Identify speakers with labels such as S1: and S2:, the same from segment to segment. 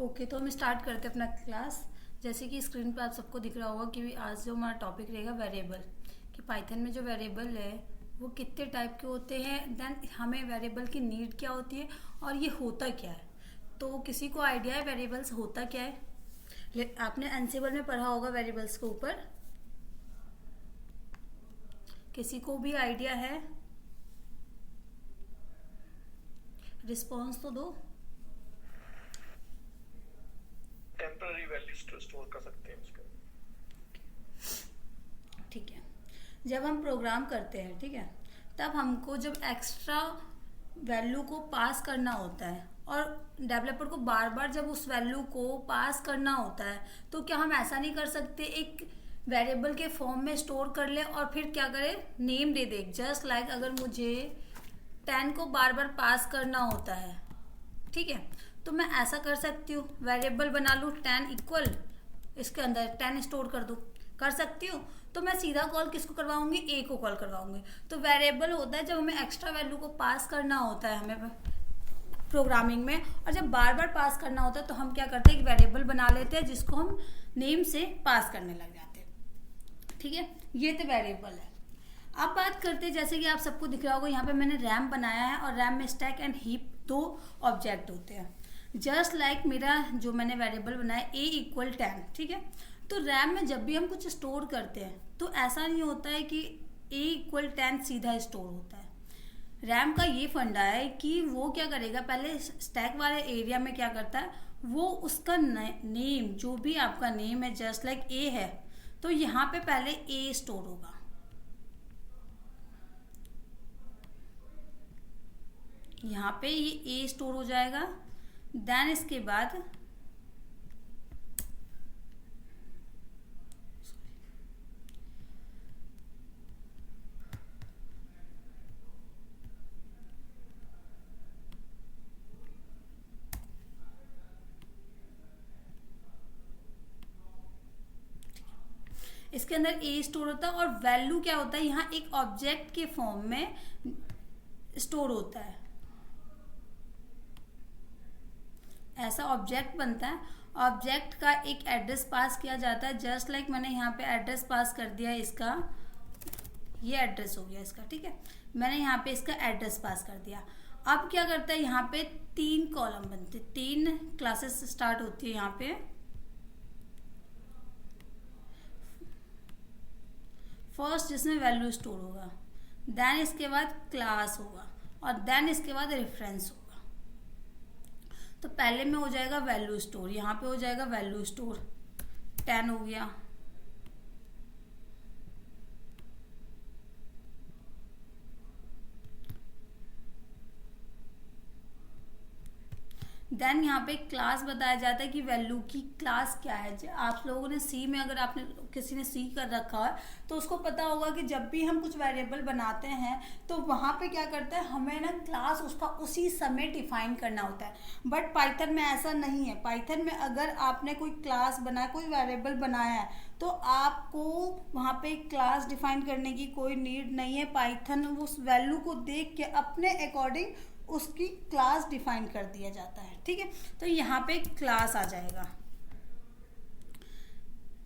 S1: Okay, तो हम start करते हैं अपना क्लास। जैसे कि स्क्रीन पे आप सबको दिख रहा होगा कि आज जो हमारा टॉपिक रहेगा वेरिएबल, कि पाइथन में जो वेरिएबल है वो कितने टाइप के होते हैं, देन हमें वेरिएबल की नीड क्या होती है और ये होता क्या है। तो किसी को आइडिया है वेरिएबल्स होता क्या है? आपने एनसेबल में पढ़ा होगा वेरिएबल्स के ऊपर। किसी को भी आइडिया है? रिस्पॉन्स तो दो।
S2: टेम्पररी वैल्यूज स्टोर कर सकते हैं उसको।
S1: ठीक है, जब हम प्रोग्राम करते हैं, ठीक है, तब हमको जब एक्स्ट्रा वैल्यू को पास करना होता है और डेवलपर को बार बार जब उस वैल्यू को पास करना होता है, तो क्या हम ऐसा नहीं कर सकते एक वेरिएबल के फॉर्म में स्टोर कर ले और फिर क्या करें, नेम दे दे। जस्ट लाइक अगर मुझे 10 को बार बार पास करना होता है, ठीक है, तो मैं ऐसा कर सकती हूँ, वेरिएबल बना लूँ 10 इक्वल, इसके अंदर 10 स्टोर कर दूँ, कर सकती हूँ। तो मैं सीधा कॉल किसको करवाऊंगी, ए को कॉल करवाऊंगी। तो वेरिएबल होता है जब हमें एक्स्ट्रा वैल्यू को पास करना होता है हमें प्रोग्रामिंग में, और जब बार बार पास करना होता है तो हम क्या करते हैं, एक वेरिएबल बना लेते हैं जिसको हम नेम से पास करने लग जाते हैं। ठीक है, ये तो वेरिएबल है। अब बात करते हैं, जैसे कि आप सबको दिख रहा होगा यहाँ पे मैंने रैम बनाया है और रैम में स्टैक एंड हीप दो ऑब्जेक्ट होते हैं। जस्ट लाइक मेरा जो मैंने वेरिएबल बनाया ए इक्वल 10, ठीक है। तो रैम में जब भी हम कुछ स्टोर करते हैं तो ऐसा नहीं होता है कि ए इक्वल 10 सीधा स्टोर होता है। रैम का ये फंडा है कि वो क्या करेगा, पहले स्टैक वाले एरिया में क्या करता है, वो उसका नेम, जो भी आपका नेम है, जस्ट लाइक ए है, तो यहाँ पे पहले ए स्टोर होगा, यहाँ पे ये ए स्टोर हो जाएगा। देन इसके बाद इसके अंदर ए स्टोर होता है और वैल्यू क्या होता है, यहाँ एक ऑब्जेक्ट के फॉर्म में स्टोर होता है। ऐसा ऑब्जेक्ट बनता है, ऑब्जेक्ट का एक एड्रेस पास किया जाता है। जस्ट लाइक मैंने यहाँ पे एड्रेस पास कर दिया इसका, ये एड्रेस हो गया इसका, ठीक है। मैंने यहाँ पे इसका एड्रेस पास कर दिया। अब क्या करता है, यहाँ पे 3 कॉलम बनते, 3 क्लासेस स्टार्ट होती है यहाँ पे। फर्स्ट जिसमें वैल्यू स्टोर होगा, देन इसके बाद क्लास होगा और देन इसके बाद रेफरेंस होगा। तो पहले में हो जाएगा वैल्यू स्टोर, यहाँ पे हो जाएगा वैल्यू स्टोर 10 हो गया। देन यहाँ पे क्लास बताया जाता है कि वैल्यू की क्लास क्या है। आप लोगों ने सी में, अगर आपने किसी ने सी कर रखा है तो उसको पता होगा कि जब भी हम कुछ वेरिएबल बनाते हैं तो वहाँ पे क्या करता है, हमें ना क्लास उसका उसी समय डिफाइन करना होता है। बट पाइथन में ऐसा नहीं है। पाइथन में अगर आपने कोई क्लास बनाया, कोई वेरिएबल बनाया है, तो आपको वहाँ पे क्लास डिफाइन करने की कोई नीड नहीं है। पाइथन उस वैल्यू को देख के अपने अकॉर्डिंग उसकी क्लास डिफाइन कर दिया जाता है, ठीक है। तो यहाँ पे क्लास आ जाएगा।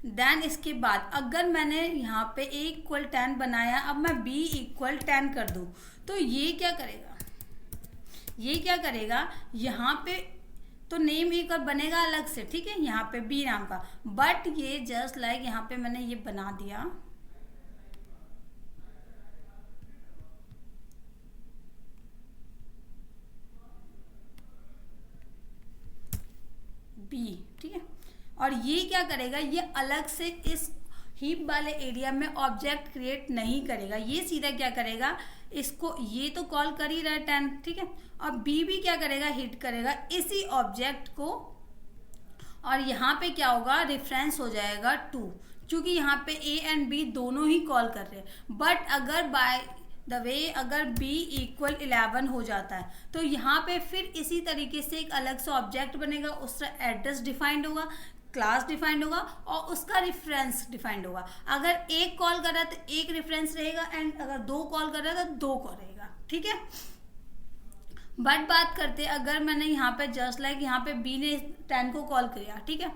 S1: देन इसके बाद अगर मैंने यहाँ पे a इक्वल 10 बनाया, अब मैं b इक्वल 10 कर दूं, तो ये क्या करेगा, ये क्या करेगा, यहाँ पे तो नेम एक और बनेगा अलग से, ठीक है, यहाँ पे b नाम का। बट ये जस्ट लाइक यहाँ पे मैंने ये बना दिया बी, ठीक है। और ये क्या करेगा, ये अलग से इस हीप वाले एरिया में ऑब्जेक्ट क्रिएट नहीं करेगा। ये सीधा क्या करेगा, इसको ये तो कॉल कर ही रहा है 10, ठीक है। और बी भी क्या करेगा, हिट करेगा इसी ऑब्जेक्ट को, और यहाँ पे क्या होगा, रेफरेंस हो जाएगा 2, क्योंकि यहाँ पे ए एंड बी दोनों ही कॉल कर रहे हैं। बट अगर बाय द वे अगर b इक्वल 11 हो जाता है तो यहाँ पे फिर इसी तरीके से एक अलग से ऑब्जेक्ट बनेगा, उसका एड्रेस डिफाइंड होगा, क्लास डिफाइंड होगा और उसका रेफरेंस डिफाइंड होगा। अगर एक कॉल कर रहा है तो एक रेफरेंस रहेगा, एंड अगर 2 कॉल कर रहा है तो 2 कॉल रहेगा, ठीक है। बट बात करते अगर मैंने यहाँ पे जस्ट लाइक यहाँ पे बी ने 10 को कॉल किया, ठीक है,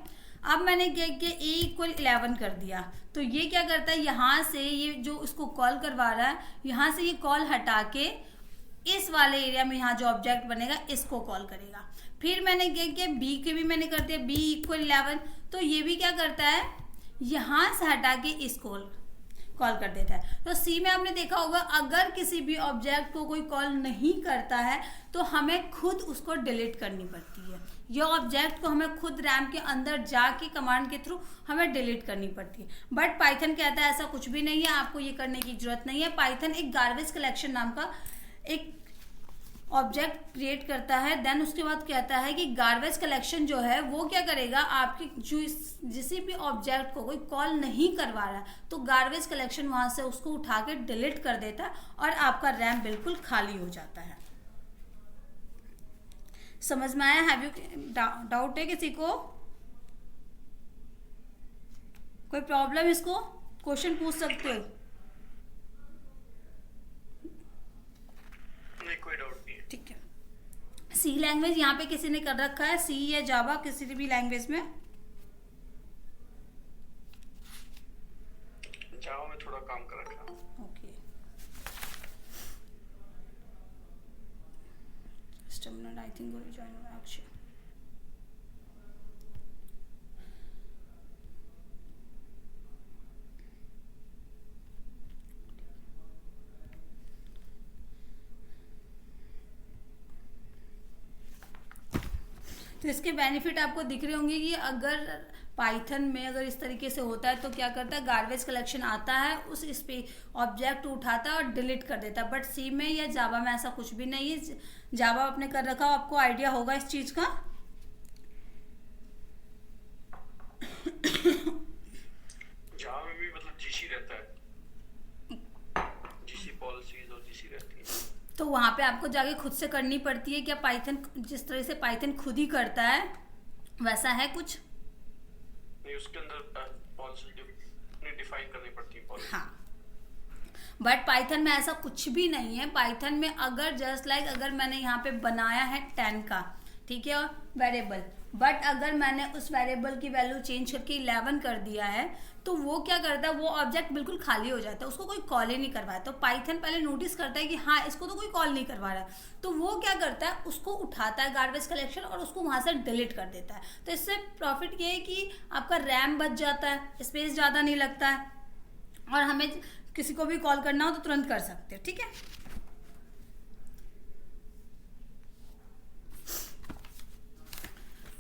S1: अब मैंने क्या किया ए इक्वल 11 कर दिया, तो ये क्या करता है यहाँ से ये जो इसको कॉल करवा रहा है यहाँ से ये कॉल हटा के इस वाले एरिया में यहाँ जो ऑब्जेक्ट बनेगा इसको कॉल करेगा। फिर मैंने क्या किया बी के भी मैंने कर दिया बी इक्वल 11, तो ये भी क्या करता है यहाँ से हटा के इसको कॉल कर देता है। तो सी में आपने देखा होगा अगर किसी भी ऑब्जेक्ट को कोई कॉल नहीं करता है तो हमें खुद उसको डिलीट करनी पड़ती है, ये ऑब्जेक्ट को हमें खुद रैम के अंदर जाके कमांड के थ्रू हमें डिलीट करनी पड़ती है। बट पाइथन कहता है ऐसा कुछ भी नहीं है, आपको ये करने की जरूरत नहीं है। पाइथन एक गार्बेज कलेक्शन नाम का एक ऑब्जेक्ट क्रिएट करता है, देन उसके बाद कहता है कि गार्बेज कलेक्शन जो है वो क्या करेगा आपकी जो किसी भी ऑब्जेक्ट को कोई कॉल नहीं करवा रहा है तो गार्बेज कलेक्शन वहां से उसको उठा के डिलीट कर देता है और आपका रैम बिल्कुल खाली हो जाता है। समझ में आया? हैव यू डाउट है किसी को? कोई प्रॉब्लम? इसको क्वेश्चन पूछ सकते हो।
S2: नहीं, कोई डाउट नहीं है।
S1: ठीक है, सी लैंग्वेज यहाँ पे किसी ने कर रखा है, सी या जावा किसी भी लैंग्वेज में?
S2: जावा में थोड़ा काम कर रखा है।
S1: Okay, stamina I think going join action. तो इसके बेनिफिट आपको दिख रहे होंगे कि अगर पाइथन में अगर इस तरीके से होता है तो क्या करता है गार्बेज कलेक्शन आता है उस इस पे ऑब्जेक्ट उठाता है और डिलीट कर देता है। बट सी में या जावा में ऐसा कुछ भी नहीं है। जावा आपने कर रखा हो, आपको आइडिया होगा इस चीज का।
S2: जावा में भी मतलब जीसी रहता है, जीसी पॉलिसीज और जीसी रहती है।
S1: तो वहां पे आपको जाके खुद से करनी पड़ती है क्या? पाइथन जिस तरह से पाइथन खुद ही करता है वैसा है कुछ?
S2: नहीं, उसके अंदर पॉलिसी डिफाइन करनी पड़ती है पॉलिसी।
S1: हाँ, बट पाइथन में ऐसा कुछ भी नहीं है। पाइथन में अगर जस्ट लाइक अगर मैंने यहाँ पे बनाया है 10 का, ठीक है, और वेरिएबल, बट अगर मैंने उस वेरिएबल की वैल्यू चेंज करके 11 कर दिया है तो वो क्या करता है वो ऑब्जेक्ट बिल्कुल खाली हो जाता है, उसको कोई कॉल ही नहीं करवाया। तो पाइथन पहले नोटिस करता है कि हाँ इसको तो कोई कॉल नहीं करवा रहा है, तो वो क्या करता है उसको उठाता है गार्बेज कलेक्शन और उसको वहां से डिलीट कर देता है। तो इससे प्रॉफिट ये है कि आपका रैम बच जाता है, स्पेस ज्यादा नहीं लगता है और हमें किसी को भी कॉल करना हो तो तुरंत कर सकते हो। ठीक है,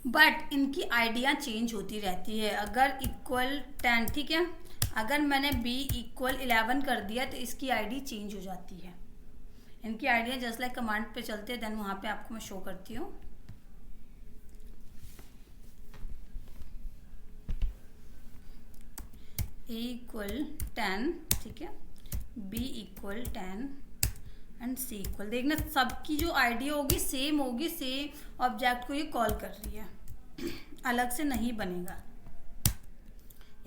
S1: बट इनकी आइडिया चेंज होती रहती है। अगर इक्वल 10, ठीक है, अगर मैंने b इक्वल 11 कर दिया तो इसकी आईडी चेंज हो जाती है। इनकी आइडिया जस्ट लाइक कमांड पे चलते हैं, देन वहां पे आपको मैं शो करती हूँ। a इक्वल 10, ठीक है, b equal 10 and C equal, देखना सबकी जो आइडिया होगी सेम होगी, सेम ऑब्जेक्ट को ये कॉल कर रही है, अलग से नहीं बनेगा।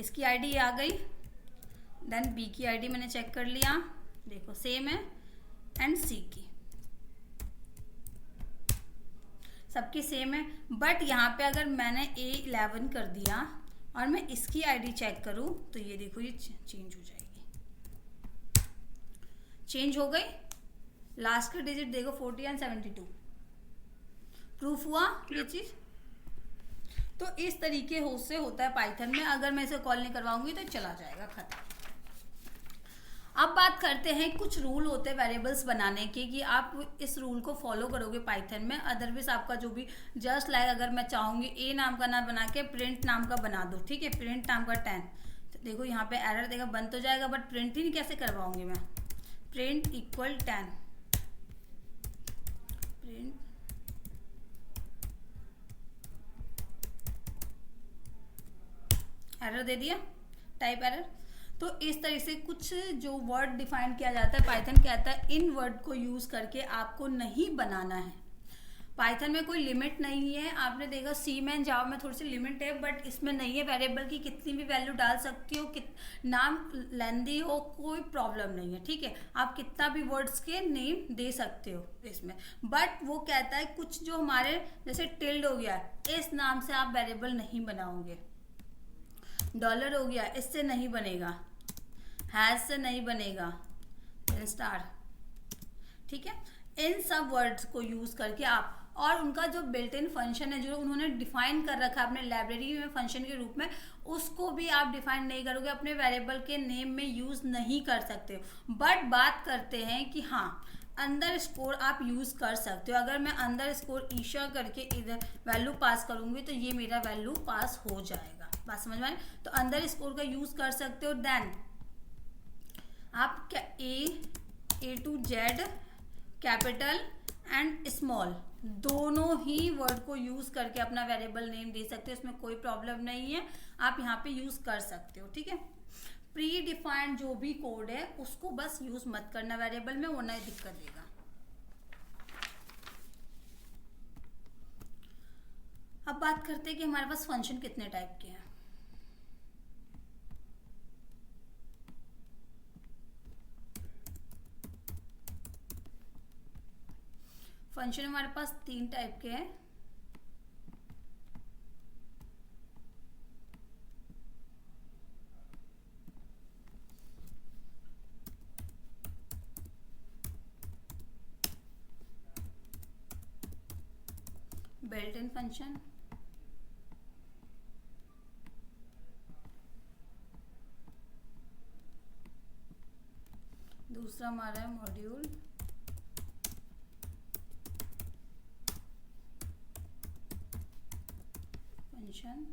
S1: इसकी आईडी आ गई, देन बी की आईडी मैंने चेक कर लिया, देखो सेम है, एंड सी की सबकी सेम है। बट यहाँ पे अगर मैंने A11 कर दिया और मैं इसकी आईडी चेक करूं तो ये देखो ये चेंज हो जाएगी, चेंज हो गई। लास्ट का डिजिट देखो 40 एंड 72, प्रूफ हुआ ये चीज। तो इस तरीके से होता है पाइथन में, अगर मैं इसे कॉल नहीं करवाऊंगी तो चला जाएगा, खत्म। अब बात करते हैं, कुछ रूल होते हैं वेरिएबल्स बनाने के कि आप इस रूल को फॉलो करोगे पाइथन में, अदरवाइज आपका जो भी जस्ट लाइक अगर मैं चाहूंगी ए नाम का ना बना के प्रिंट नाम का बना दो, ठीक है, प्रिंट नाम का 10, तो देखो यहाँ पे एरर देगा, बंद तो जाएगा बट प्रिंट ही नहीं कैसे करवाऊंगी मैं। प्रिंट इक्वल 10, प्रिंट एरर दे दिया, टाइप एरर। तो इस तरह से कुछ जो वर्ड डिफाइन किया जाता है, पाइथन कहता है इन वर्ड को यूज करके आपको नहीं बनाना है। पाइथन में कोई लिमिट नहीं है, आपने देखा सी में एंड जावा में थोड़ी सी लिमिट है, बट इसमें नहीं है। वेरिएबल की कितनी भी वैल्यू डाल सकती हो, नाम लेंदी हो, कोई प्रॉब्लम नहीं है, ठीक है। आप कितना भी वर्ड्स के नेम दे सकते हो इसमें, बट वो कहता है कुछ जो हमारे जैसे टिल्ड हो गया, इस नाम से आप वेरिएबल नहीं बनाओगे। डॉलर हो गया, इससे नहीं बनेगा, हैज से नहीं बनेगा, स्टार, ठीक है। इन सब वर्ड्स को यूज करके आप, और उनका जो बिल्ट इन फंक्शन है जो उन्होंने डिफाइन कर रखा है अपने लाइब्रेरी में फंक्शन के रूप में, उसको भी आप डिफाइन नहीं करोगे, अपने वेरिएबल के नेम में यूज नहीं कर सकते हो। बट बात करते हैं कि हाँ, अंदर स्कोर आप यूज कर सकते हो। अगर मैं अंदर स्कोर ईशा करके इधर वैल्यू पास करूंगी तो ये मेरा वैल्यू पास हो जाएगा। बात समझ में आए? तो अंदर स्कोर का यूज कर सकते हो। देन आप क्या A to Z capital and small दोनों ही वर्ड को यूज करके अपना वेरिएबल नेम दे सकते हो, इसमें कोई प्रॉब्लम नहीं है, आप यहाँ पे यूज कर सकते हो, ठीक है। प्री डिफाइंड जो भी कोड है उसको बस यूज मत करना वेरिएबल में, वरना दिक्कत देगा। अब बात करते हैं कि हमारे पास फंक्शन कितने टाइप के हैं। फंक्शन हमारे पास 3 टाइप के हैं। बिल्ट इन फंक्शन, दूसरा हमारा है मॉड्यूल, फंक्शन,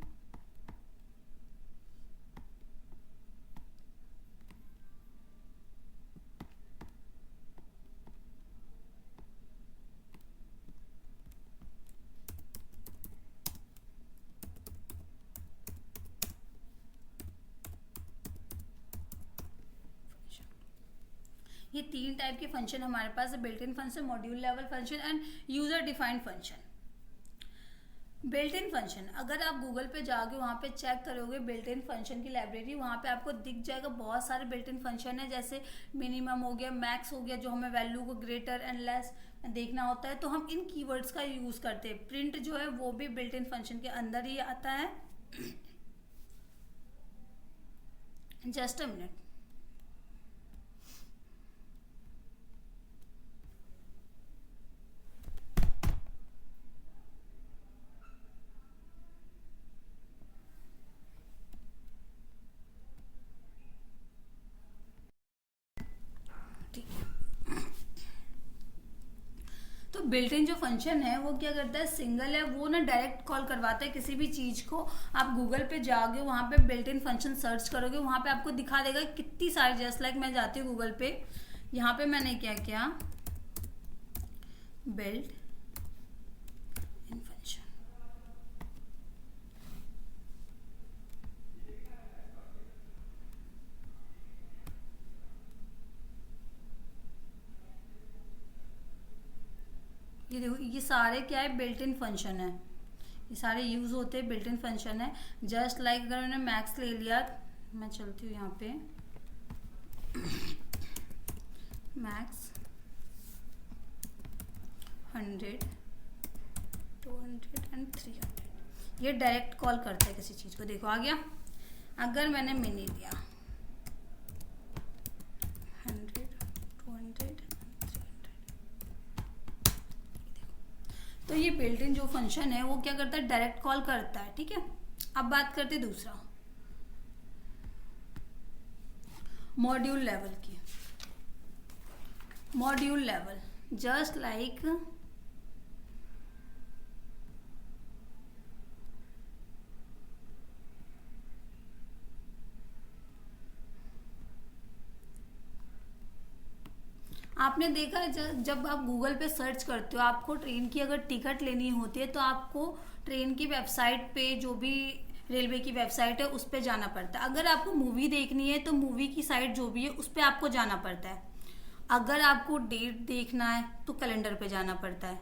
S1: ये 3 टाइप के फंक्शन हमारे पास है। Built in function, module level function and user defined function. Built in function, अगर आप गूगल पे जाओगे वहाँ पे चेक करोगे बिल्ट इन फंक्शन की लाइब्रेरी, वहाँ पे आपको दिख जाएगा बहुत सारे बिल्ट इन फंक्शन है, जैसे मिनिमम हो गया, मैक्स हो गया, जो हमें वैल्यू को ग्रेटर एंड लेस देखना होता है तो हम इन कीवर्ड्स का यूज करते हैं। प्रिंट जो है वो भी बिल्ट इन फंक्शन के अंदर ही आता है। Just a minute. तो बिल्ट इन जो फंक्शन है वो क्या करता है, सिंगल है, वो ना डायरेक्ट कॉल करवाता है किसी भी चीज को। आप गूगल पे जाओगे, वहां पे बिल्ट इन फंक्शन सर्च करोगे, वहां पे आपको दिखा देगा कितनी सारी, जस्ट लाइक मैं जाती हूँ गूगल पे, यहाँ पे मैंने क्या किया, बिल्ट इन फंक्शन, ये देखो ये सारे क्या है, बिल्ट इन फंक्शन है, ये सारे यूज होते हैं, बिल्ट इन फंक्शन है। जस्ट लाइक अगर मैंने मैक्स ले लिया, मैं चलती हूँ यहाँ पे, मैक्स 100 200 एंड 300, ये डायरेक्ट कॉल करता है किसी चीज को। देखो आ गया। अगर मैंने मिनी लिया 100 200 तो ये बिल्ट इन जो फंक्शन है वो क्या करता है, डायरेक्ट कॉल करता है, ठीक है। अब बात करते हैं दूसरा, मॉड्यूल लेवल की। मॉड्यूल लेवल जस्ट लाइक आपने देखा जब आप गूगल पे सर्च करते हो, आपको ट्रेन की अगर टिकट लेनी होती है तो आपको ट्रेन की वेबसाइट पे, जो भी रेलवे की वेबसाइट है उस पे जाना पड़ता है। अगर आपको मूवी देखनी है तो मूवी की साइट जो भी है उस पे आपको जाना पड़ता है। अगर आपको डेट देखना है तो कैलेंडर पे जाना पड़ता है।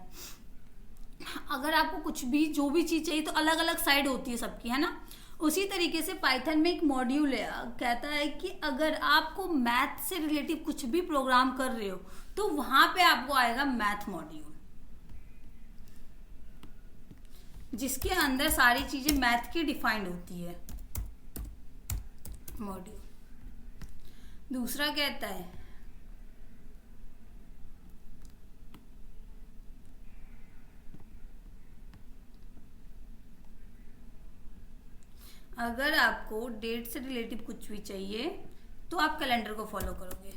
S1: अगर आपको कुछ भी जो भी चीज़ चाहिए तो अलग अलग साइड होती है सबकी, है ना। उसी तरीके से पाइथन में एक मॉड्यूल है, कहता है कि अगर आपको मैथ से रिलेटिव कुछ भी प्रोग्राम कर रहे हो तो वहां पे आपको आएगा मैथ मॉड्यूल, जिसके अंदर सारी चीजें मैथ की डिफाइंड होती है मॉड्यूल। दूसरा कहता है अगर आपको डेट से रिलेटिव कुछ भी चाहिए तो आप कैलेंडर को फॉलो करोगे।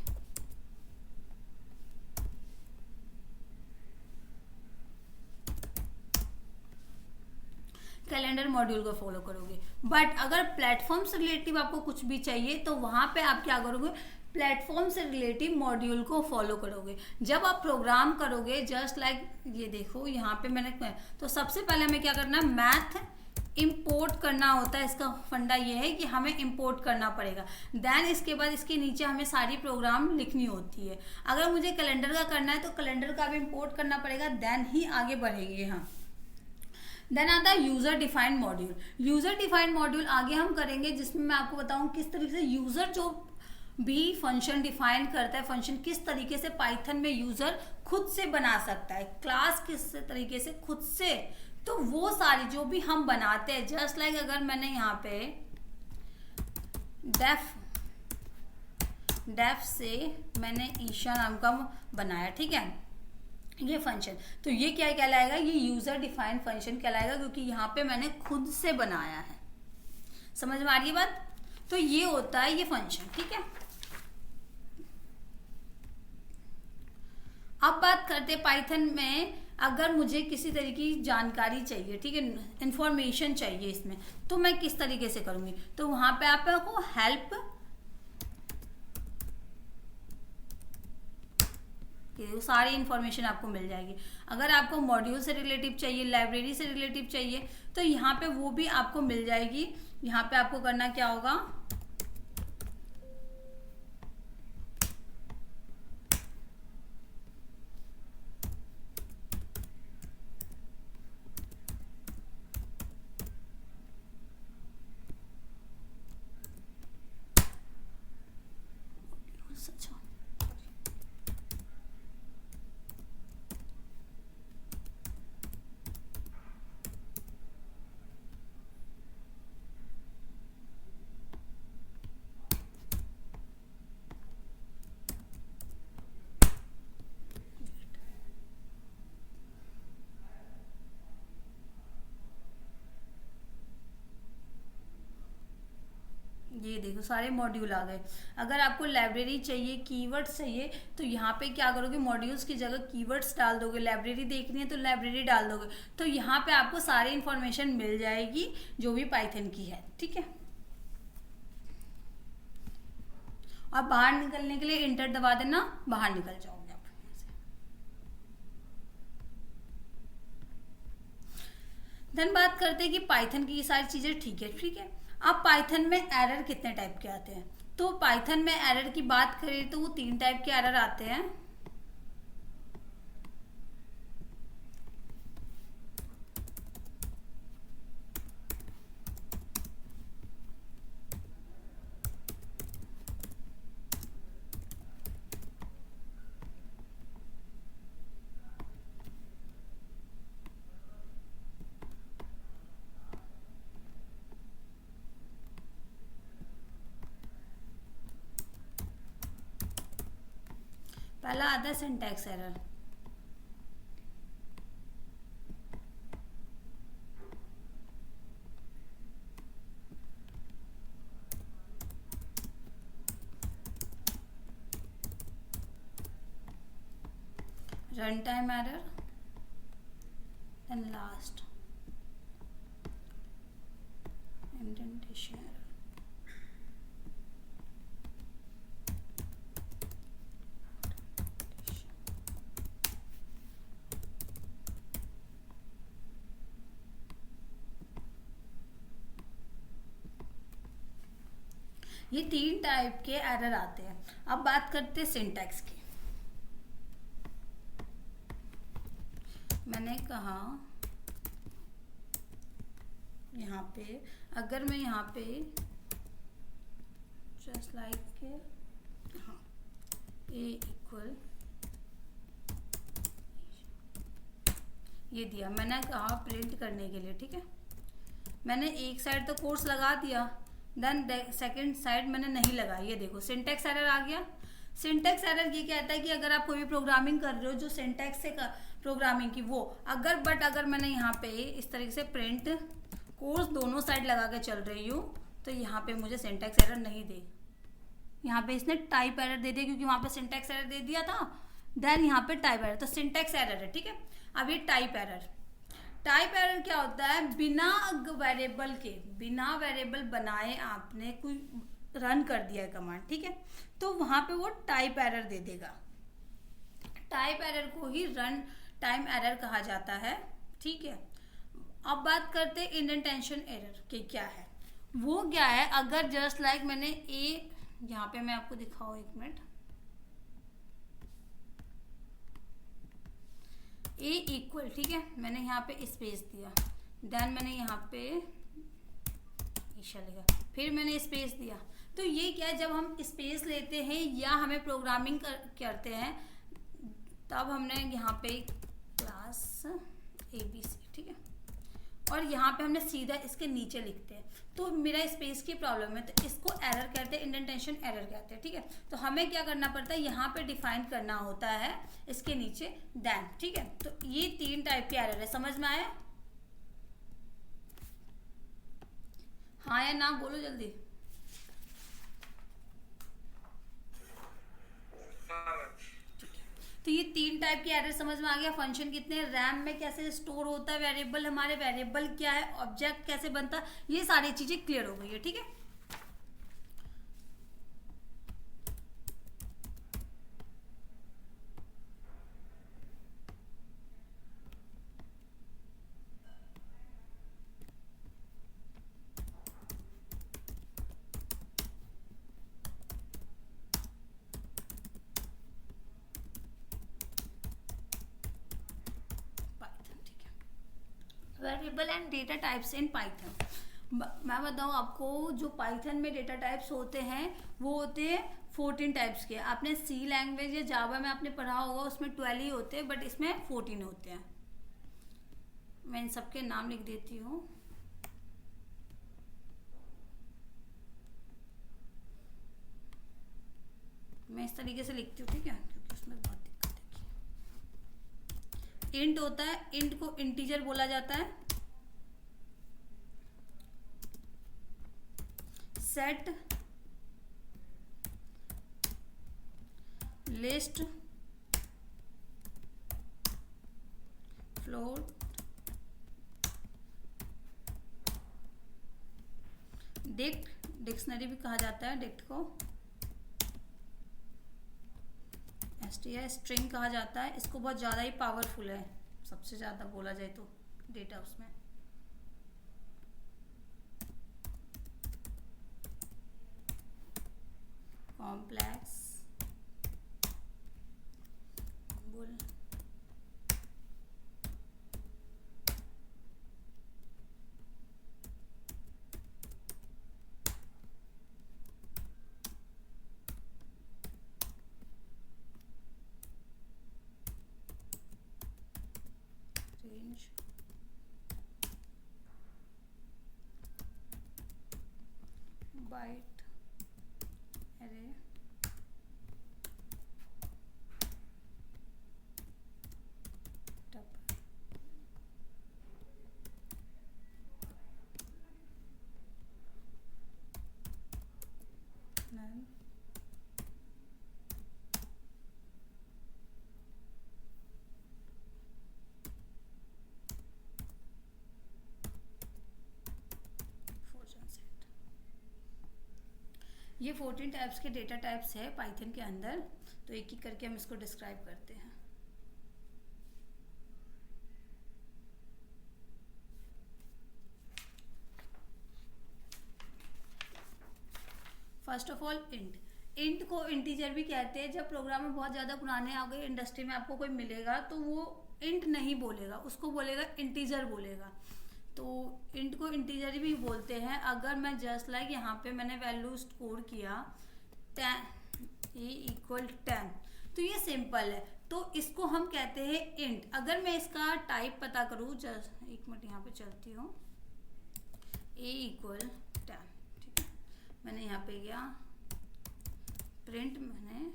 S1: कैलेंडर मॉड्यूल को फॉलो करोगे। बट अगर प्लेटफॉर्म से रिलेटिव आपको कुछ भी चाहिए तो वहां पे आप क्या करोगे, प्लेटफॉर्म से रिलेटिव मॉड्यूल को फॉलो करोगे। जब आप प्रोग्राम करोगे, जस्ट लाइक ये देखो यहाँ पे मैंने, तो सबसे पहले हमें क्या करना है, मैथ इंपोर्ट करना होता है। इसका फंडा ये है कि हमें इंपोर्ट करना पड़ेगा, देन इसके बाद इसके नीचे हमें सारी प्रोग्राम लिखनी होती है। अगर मुझे कैलेंडर का करना है तो कैलेंडर का भी इंपोर्ट करना पड़ेगा, देन ही आगे बढ़ेंगे हम। देन आता है user defined module. User defined module आगे हम करेंगे, जिसमें मैं आपको बताऊं किस तरीके से यूजर जो भी फंक्शन डिफाइन करता है, फंक्शन किस तरीके से पाइथन में यूजर खुद से बना सकता है, क्लास किस तरीके से खुद से। तो वो सारी जो भी हम बनाते हैं, जस्ट लाइक अगर मैंने यहाँ पे डेफ से मैंने ईशा नाम का बनाया, ठीक है, ये फंक्शन, तो ये क्या कहलाएगा, ये यूजर डिफाइंड फंक्शन कहलाएगा, क्योंकि यहाँ पे मैंने खुद से बनाया है। समझ में आ रही है बात। तो ये होता है ये फंक्शन, ठीक है। अब बात करते हैं पाइथन में, अगर मुझे किसी तरीके की जानकारी चाहिए, ठीक है, इंफॉर्मेशन चाहिए इसमें, तो मैं किस तरीके से करूंगी। तो वहां पे आपको हेल्प, सारी इंफॉर्मेशन आपको मिल जाएगी। अगर आपको मॉड्यूल से रिलेटिव चाहिए, लाइब्रेरी से रिलेटिव चाहिए, तो यहाँ पे वो भी आपको मिल जाएगी। यहाँ पे आपको करना क्या होगा, अच्छा ये देखो सारे मॉड्यूल आ गए। अगर आपको लाइब्रेरी चाहिए, कीवर्ड्स चाहिए, तो यहाँ पे क्या करोगे, मॉड्यूल्स की जगह कीवर्ड्स डाल दोगे। लाइब्रेरी देखनी है तो लाइब्रेरी डाल दोगे, तो यहाँ पे आपको सारी इंफॉर्मेशन मिल जाएगी जो भी पाइथन की है, ठीक है। और बाहर निकलने के लिए इंटर दबा देना, बाहर निकल जाओगे आप। देन बात करते हैं कि पाइथन की ये सारी चीजें ठीक है, ठीक है। अब पाइथन में एरर कितने टाइप के आते हैं, तो पाइथन में एरर की बात करें तो वो 3 टाइप के एरर आते हैं। पहला आता है syntax error. Run time error and last indentation error. ये 3 टाइप के एरर आते हैं। अब बात करते हैं सिंटैक्स की। मैंने कहा यहाँ पे अगर मैं यहाँ पे जस्ट लाइक हाँ ए इक्वल ये दिया, मैंने कहा प्रिंट करने के लिए, ठीक है। मैंने एक साइड तो कोर्स लगा दिया, देन सेकंड साइड मैंने नहीं लगाया। ये देखो सिंटैक्स एरर आ गया। सिंटैक्स एरर ये कहता है कि अगर आप कोई भी प्रोग्रामिंग कर रहे हो जो सिंटैक्स से प्रोग्रामिंग की वो अगर मैंने यहाँ पे इस तरीके से प्रिंट कोर्स दोनों साइड लगा के चल रही हूँ तो यहाँ पे मुझे सिंटैक्स एरर नहीं दे। यहाँ पे इसने टाइप एरर दे दिया क्योंकि वहाँ पे सिंटैक्स एरर दे दिया था, देन यहाँ पे टाइप एरर, तो सिंटैक्स एरर है, ठीक है। अब ये टाइप एरर क्या होता है, बिना वेरिएबल बनाए आपने कोई रन कर दिया है कमांड, ठीक है, तो वहां पे वो टाइप एरर दे देगा। टाइप एरर को ही रन टाइम एरर कहा जाता है, ठीक है। अब बात करते हैं इंडेंटेशन एरर के क्या है। वो क्या है, अगर जस्ट लाइक मैंने ए, यहाँ पे मैं आपको दिखाऊं, एक मिनट, ए इक्वल, ठीक है, मैंने यहाँ पे स्पेस दिया, देन मैंने यहाँ पे ईशा लिखा, फिर मैंने स्पेस दिया। तो ये क्या है, जब हम स्पेस लेते हैं या हमें प्रोग्रामिंग करते हैं तब हमने यहाँ पे क्लास ABC, ठीक है, और यहाँ पे हमने सीधा इसके नीचे लिखते हैं तो मेरा स्पेस की प्रॉब्लम है, तो इसको एरर कहते हैं, इंडेंटेशन एरर कहते हैं, ठीक है। तो हमें क्या करना पड़ता है, यहाँ पे डिफाइन करना होता है इसके नीचे देन, ठीक है। तो ये 3 टाइप के एरर है, समझ में आया? हाँ या ना बोलो जल्दी। तो ये 3 टाइप के एरर समझ में आ गया। फंक्शन कितने, रैम में कैसे स्टोर होता है वेरिएबल, हमारे वेरिएबल क्या है, ऑब्जेक्ट कैसे बनता है, ये सारी चीजें क्लियर हो गई है, ठीक है। Variable and data types in Python. मैं बताऊँ आपको, जो पाइथन में डेटा टाइप्स होते हैं वो होते हैं 14 टाइप्स के। आपने सी लैंग्वेज या जावा में आपने पढ़ा होगा, उसमें 12 ही होते हैं, बट इसमें 14 होते हैं। मैं इन सबके नाम लिख देती हूँ। मैं इस तरीके से लिखती हूँ, ठीक है, क्योंकि उसमें बहुत दिक्कत है। इंट होता है, इंट को इंटीजर बोला जाता है। Set, list, float, dict, dictionary भी कहा जाता है डिक्ट को, str स्ट्रिंग कहा जाता है। इसको बहुत ज़्यादा ही पावरफुल है, सबसे ज़्यादा बोला जाए तो डेटा उसमें। Complex, bool, range, byte, array, tuple, none, ये 14 टाइप्स के डेटा टाइप्स है पाइथन के अंदर। तो एक एक करके हम इसको डिस्क्राइब करते हैं। फर्स्ट ऑफ ऑल इंट को इंटीजर भी कहते हैं। जब प्रोग्राम में बहुत ज़्यादा पुराने आ गए, इंडस्ट्री में आपको कोई मिलेगा तो वो इंट नहीं बोलेगा, उसको बोलेगा इंटीजर बोलेगा। तो इंट को इंटीजर भी बोलते हैं। अगर मैं जस्ट लाइक यहाँ पे मैंने वैल्यू स्टोर किया 10 ए इक्वल 10, तो ये सिंपल है, तो इसको हम कहते हैं इंट। अगर मैं इसका टाइप पता करूँ, जस्ट एक मिनट यहाँ पे चलती हूँ, ए इक्वल 10, ठीक है। मैंने यहाँ पे गया प्रिंट, मैंने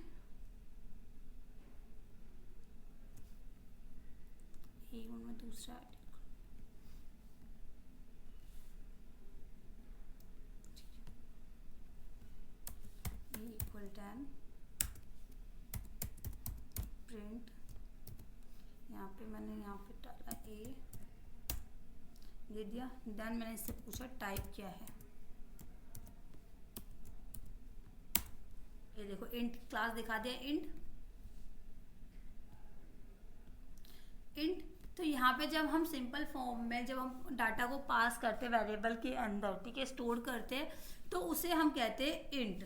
S1: में दूसरा इक्वल 10 प्रिंट, यहाँ पे मैंने यहाँ पे डाला ए, दे दिया। देन मैंने इससे पूछा टाइप क्या है, ये देखो इंट क्लास दिखा दिया, इंट। तो यहाँ पे जब हम सिंपल फॉर्म में जब हम डाटा को पास करते वेरिएबल के अंदर, ठीक है, स्टोर करते, तो उसे हम कहते हैं इंट।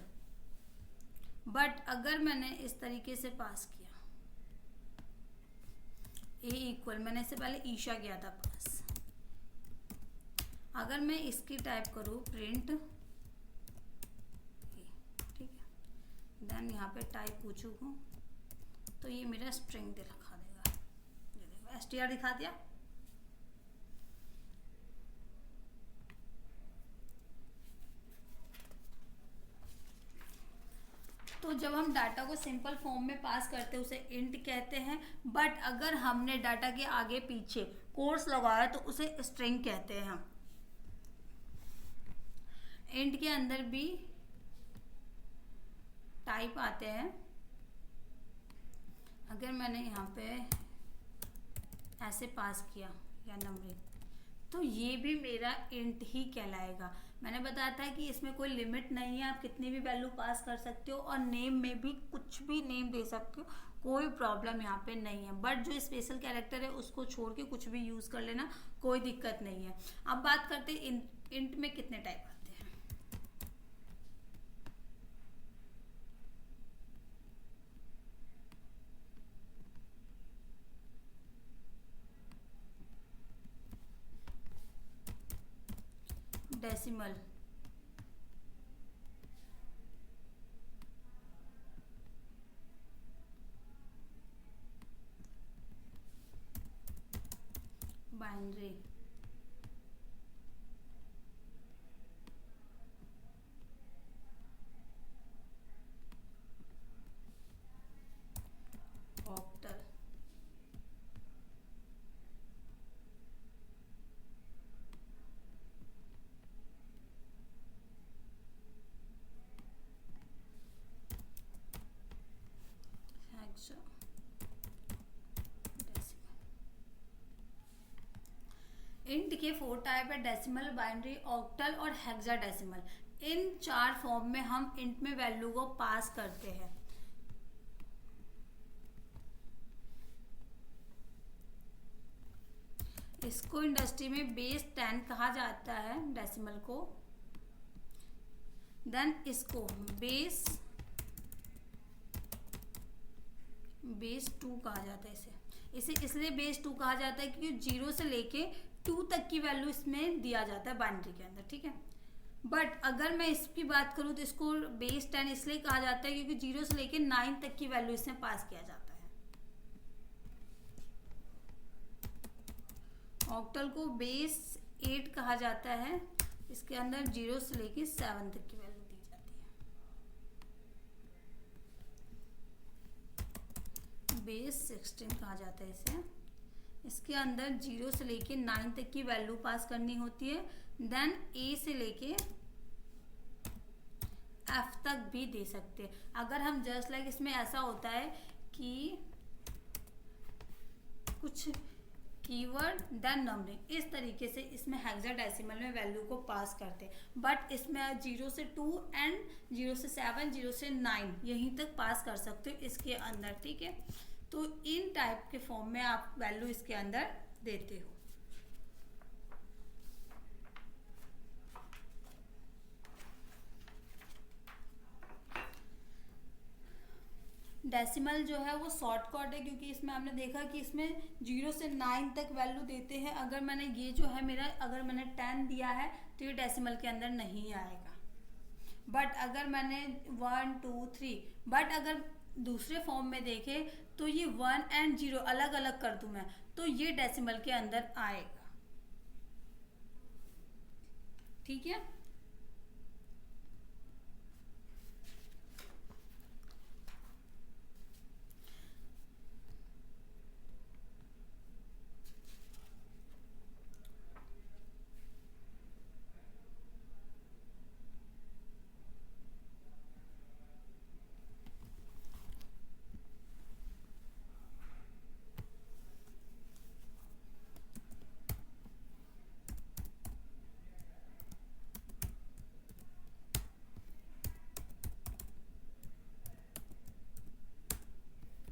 S1: बट अगर मैंने इस तरीके से पास किया ए इक्वल, मैंने इससे पहले ईशा किया था पास, अगर मैं इसकी टाइप करूँ प्रिंट, ठीक है, देन यहाँ पे टाइप पूछू हूँ, तो ये मेरा स्ट्रिंग दिखा देगा, ये देखो str दिखा दिया। तो जब हम डाटा को सिंपल फॉर्म में पास करते हैं उसे इंट कहते हैं। बट अगर हमने डाटा के आगे पीछे कोट्स लगाया तो उसे स्ट्रिंग कहते हैं हम। इंट के अंदर भी टाइप आते हैं। अगर मैंने यहाँ पे ऐसे पास किया या नंबरिंग, तो ये भी मेरा इंट ही कहलाएगा। मैंने बताया था कि इसमें कोई लिमिट नहीं है, आप कितनी भी वैल्यू पास कर सकते हो, और नेम में भी कुछ भी नेम दे सकते हो, कोई प्रॉब्लम यहाँ पे नहीं है। बट जो स्पेशल कैरेक्टर है उसको छोड़ के कुछ भी यूज कर लेना, कोई दिक्कत नहीं है। अब बात करते हैं इंट में कितने टाइप आते हैं। डेसिमल, बाइनरी, ऑक्टल, इंट के 4 टाइप है, डेसिमल, बाइनरी, ऑक्टल और हेक्साडेसिमल। इन 4 फॉर्म में हम इंट में वैल्यू को पास करते हैं। इसको इंडस्ट्री में बेस 10 कहा जाता है डेसिमल को। देन इसको बेस 2 कहा जाता है। इसे इसलिए बेस 2 कहा जाता है क्योंकि 0 से लेके 2 तक की वैल्यू इसमें दिया जाता है बाइनरी के अंदर, ठीक है। बट अगर मैं इसकी बात करूं तो इसको बेस 10 इसलिए कहा जाता है क्योंकि 0 से लेके 9 तक की वैल्यू इसमें पास किया जाता है। ऑक्टल को बेस 8 कहा जाता है, इसके अंदर 0 से लेके 7 तक की वैल्यू दी जाती है। बेस 16 कहा जाता है इसे, इसके अंदर 0 से लेके 9 तक की वैल्यू पास करनी होती है। देन ए से लेके एफ तक भी दे सकते हैं। अगर हम जस्ट लाइक इसमें ऐसा होता है कि कुछ कीवर्ड देन नंबरिंग, इस तरीके से इसमें हेक्साडेसिमल में वैल्यू को पास करते हैं। बट इसमें 0 से 2 एंड 0 से 7, 0 से 9 यहीं तक पास कर सकते हो इसके अंदर, ठीक है। तो इन टाइप के फॉर्म में आप वैल्यू इसके अंदर देते हो। डेसिमल जो है वो शॉर्टकट है, क्योंकि इसमें आपने देखा कि इसमें 0 से 9 तक वैल्यू देते हैं। अगर मैंने ये जो है मेरा, अगर मैंने 10 दिया है तो ये डेसिमल के अंदर नहीं आएगा। बट अगर मैंने 1 2 3, बट अगर दूसरे फॉर्म में देखे तो ये 1 एंड 0 अलग अलग कर दूं मैं, तो ये डेसिमल के अंदर आएगा। ठीक है।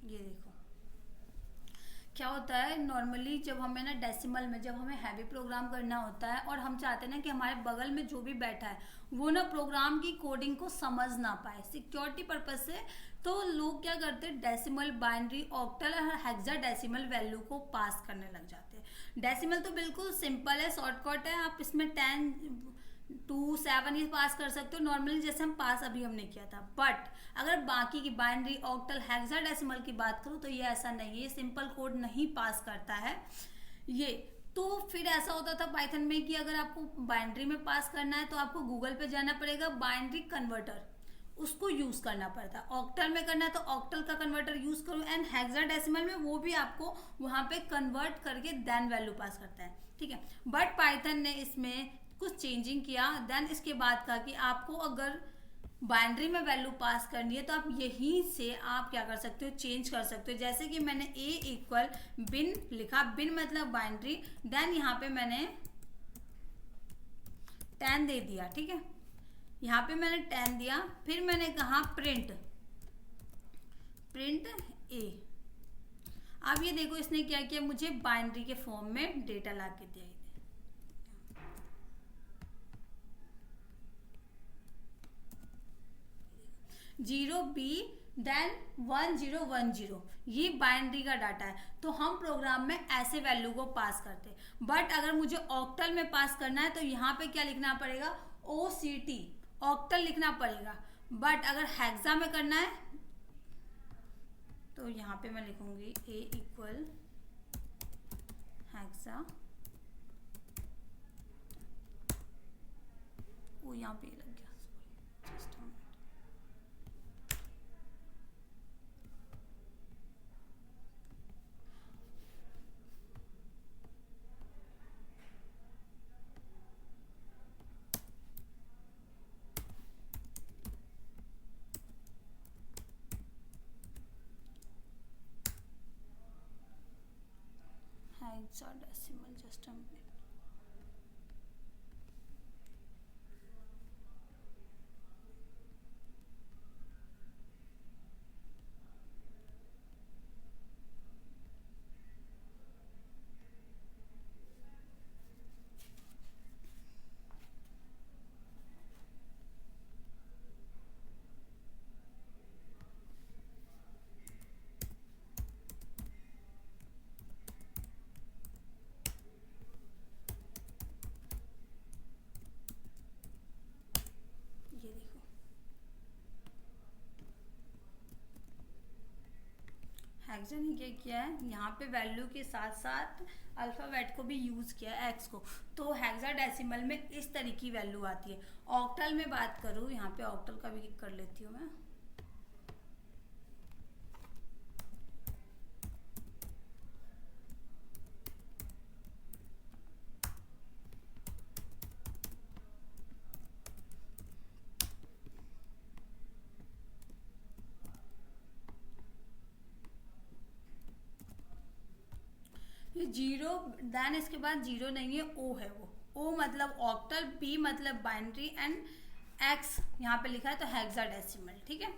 S1: ये देखो क्या होता है, नॉर्मली जब हमें ना डेसिमल में जब हमें हैवी प्रोग्राम करना होता है और हम चाहते हैं ना कि हमारे बगल में जो भी बैठा है वो ना प्रोग्राम की कोडिंग को समझ ना पाए सिक्योरिटी पर्पज से, तो लोग क्या करते हैं, डेसिमल, बाइनरी, ऑक्टल और हेक्साडेसिमल वैल्यू को पास करने लग जाते हैं। डेसिमल तो बिल्कुल सिंपल है, शॉर्टकट है, आप इसमें 10 2 7 ये पास कर सकते हो नॉर्मली, जैसे हम पास अभी हमने किया था। बट अगर बाकी की बाइनरी, ऑक्टल, हेक्साडेसिमल की बात करूँ तो ये ऐसा नहीं है, ये सिंपल कोड नहीं पास करता है ये। तो फिर ऐसा होता था पाइथन में कि अगर आपको बाइनरी में पास करना है तो आपको गूगल पे जाना पड़ेगा, बाइनरी कन्वर्टर उसको यूज करना पड़ता है। ऑक्टल में करना है तो ऑक्टल का कन्वर्टर यूज करो, एंड हेक्साडेसिमल में वो भी आपको वहां पे कन्वर्ट करके देन वैल्यू पास करता है। ठीक है। बट पाइथन ने इसमें कुछ चेंजिंग किया, देन इसके बाद कहा कि आपको अगर बाइनरी में वैल्यू पास करनी है तो आप यहीं से आप क्या कर सकते हो, चेंज कर सकते हो। जैसे कि मैंने a इक्वल बिन लिखा, बिन मतलब बाइनरी, देन यहाँ पे मैंने 10 दे दिया। ठीक है, यहाँ पे मैंने 10 दिया, फिर मैंने कहा प्रिंट a। अब ये देखो इसने क्या किया, मुझे बाइनरी के फॉर्म में डेटा ला के दिया। 0b देन 1010, ये बाइनरी का डाटा है, तो हम प्रोग्राम में ऐसे वैल्यू को पास करते हैं। बट अगर मुझे ऑक्टल में पास करना है तो यहाँ पे क्या लिखना पड़ेगा, OCT, ऑक्टल लिखना पड़ेगा। बट अगर हेक्सा में करना है तो यहाँ पे मैं लिखूंगी a इक्वल हेक्सा, वो यहाँ पे लग गया, just hexadecimal, just a minute. ये देखो हेक्सा ने क्या किया है, यहाँ पे वैल्यू के साथ साथ अल्फाबेट को भी यूज किया है, एक्स को, तो हेक्साडेसिमल में इस तरीके की वैल्यू आती है। ऑक्टल में बात करूँ, यहाँ पे ऑक्टल का भी कर लेती हूँ मैं। ये 0 देन इसके बाद 0 नहीं है, ओ है वो, ओ मतलब ऑक्टल, बी मतलब बाइनरी, एंड एक्स यहाँ पे लिखा है तो हेक्साडेसिमल। ठीक है,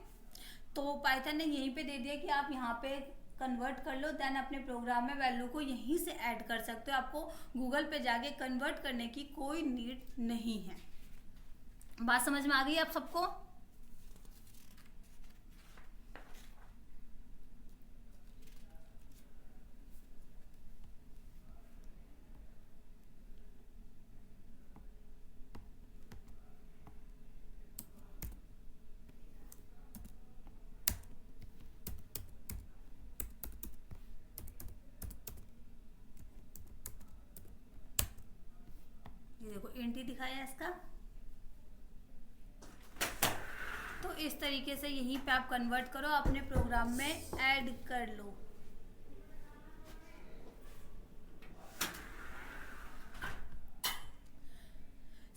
S1: तो पाइथन ने यहीं पे दे दिया कि आप यहाँ पे कन्वर्ट कर लो, देन अपने प्रोग्राम में वैल्यू को यहीं से ऐड कर सकते हो, आपको गूगल पे जाके कन्वर्ट करने की कोई नीड नहीं है। बात समझ में आ गई आप सबको? देखो इंट ही दिखाया इसका। तो इस तरीके से यहीं पे आप कन्वर्ट करो, अपने प्रोग्राम में ऐड कर लो।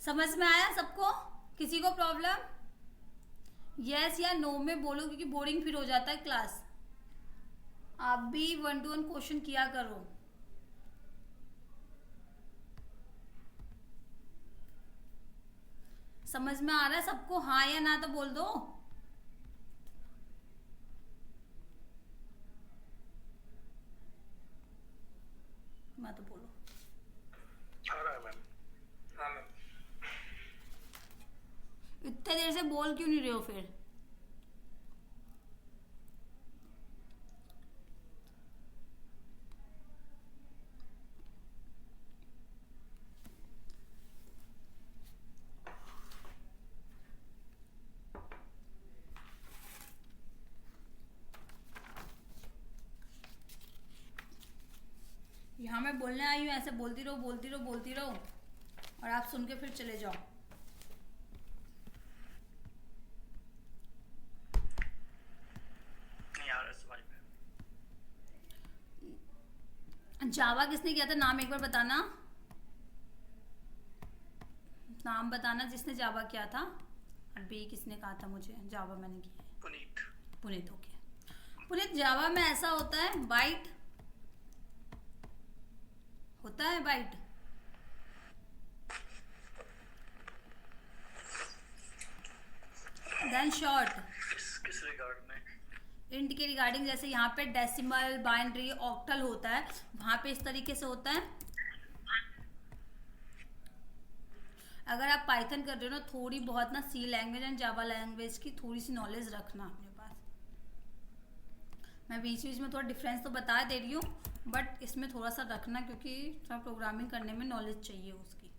S1: समझ में आया सबको? किसी को प्रॉब्लम? यस या नो में बोलो, क्योंकि बोरिंग फिर हो जाता है क्लास। आप भी 1 to 1 क्वेश्चन किया करो। समझ में आ रहा है सबको? हाँ या ना तो बोल दो। मैं तो बोलो।
S2: आ रहा है मैम। हाँ मैम।
S1: इतने देर से बोल क्यों नहीं रहे हो फिर? यहाँ मैं बोलने आई हूँ, ऐसे बोलती रहो बोलती रहो बोलती रहो और आप सुन के फिर चले जाओ।
S2: नहीं आ रहा है समझ में।
S1: जावा किसने किया था? नाम एक बार बताना, नाम बताना जिसने जावा किया था। और बी किसने कहा था मुझे जावा मैंने किया है?
S2: पुनीत।
S1: पुनीत। ओके पुनीत, जावा में ऐसा होता है बाइट होता है, बाइट देन शॉर्ट।
S2: किस रिगार्ड में?
S1: इंट के रिगार्डिंग, जैसे यहाँ पे डेसिमल, बाइनरी, ऑक्टल होता है, वहां पे इस तरीके से होता है। अगर आप पाइथन कर रहे हो ना, थोड़ी बहुत ना सी लैंग्वेज एंड जावा लैंग्वेज की थोड़ी सी नॉलेज रखना अपने पास। मैं बीच बीच में थोड़ा डिफरेंस तो बता दे रही हूँ, बट इसमें थोड़ा सा रखना, क्योंकि थोड़ा प्रोग्रामिंग करने में नॉलेज चाहिए उसकी।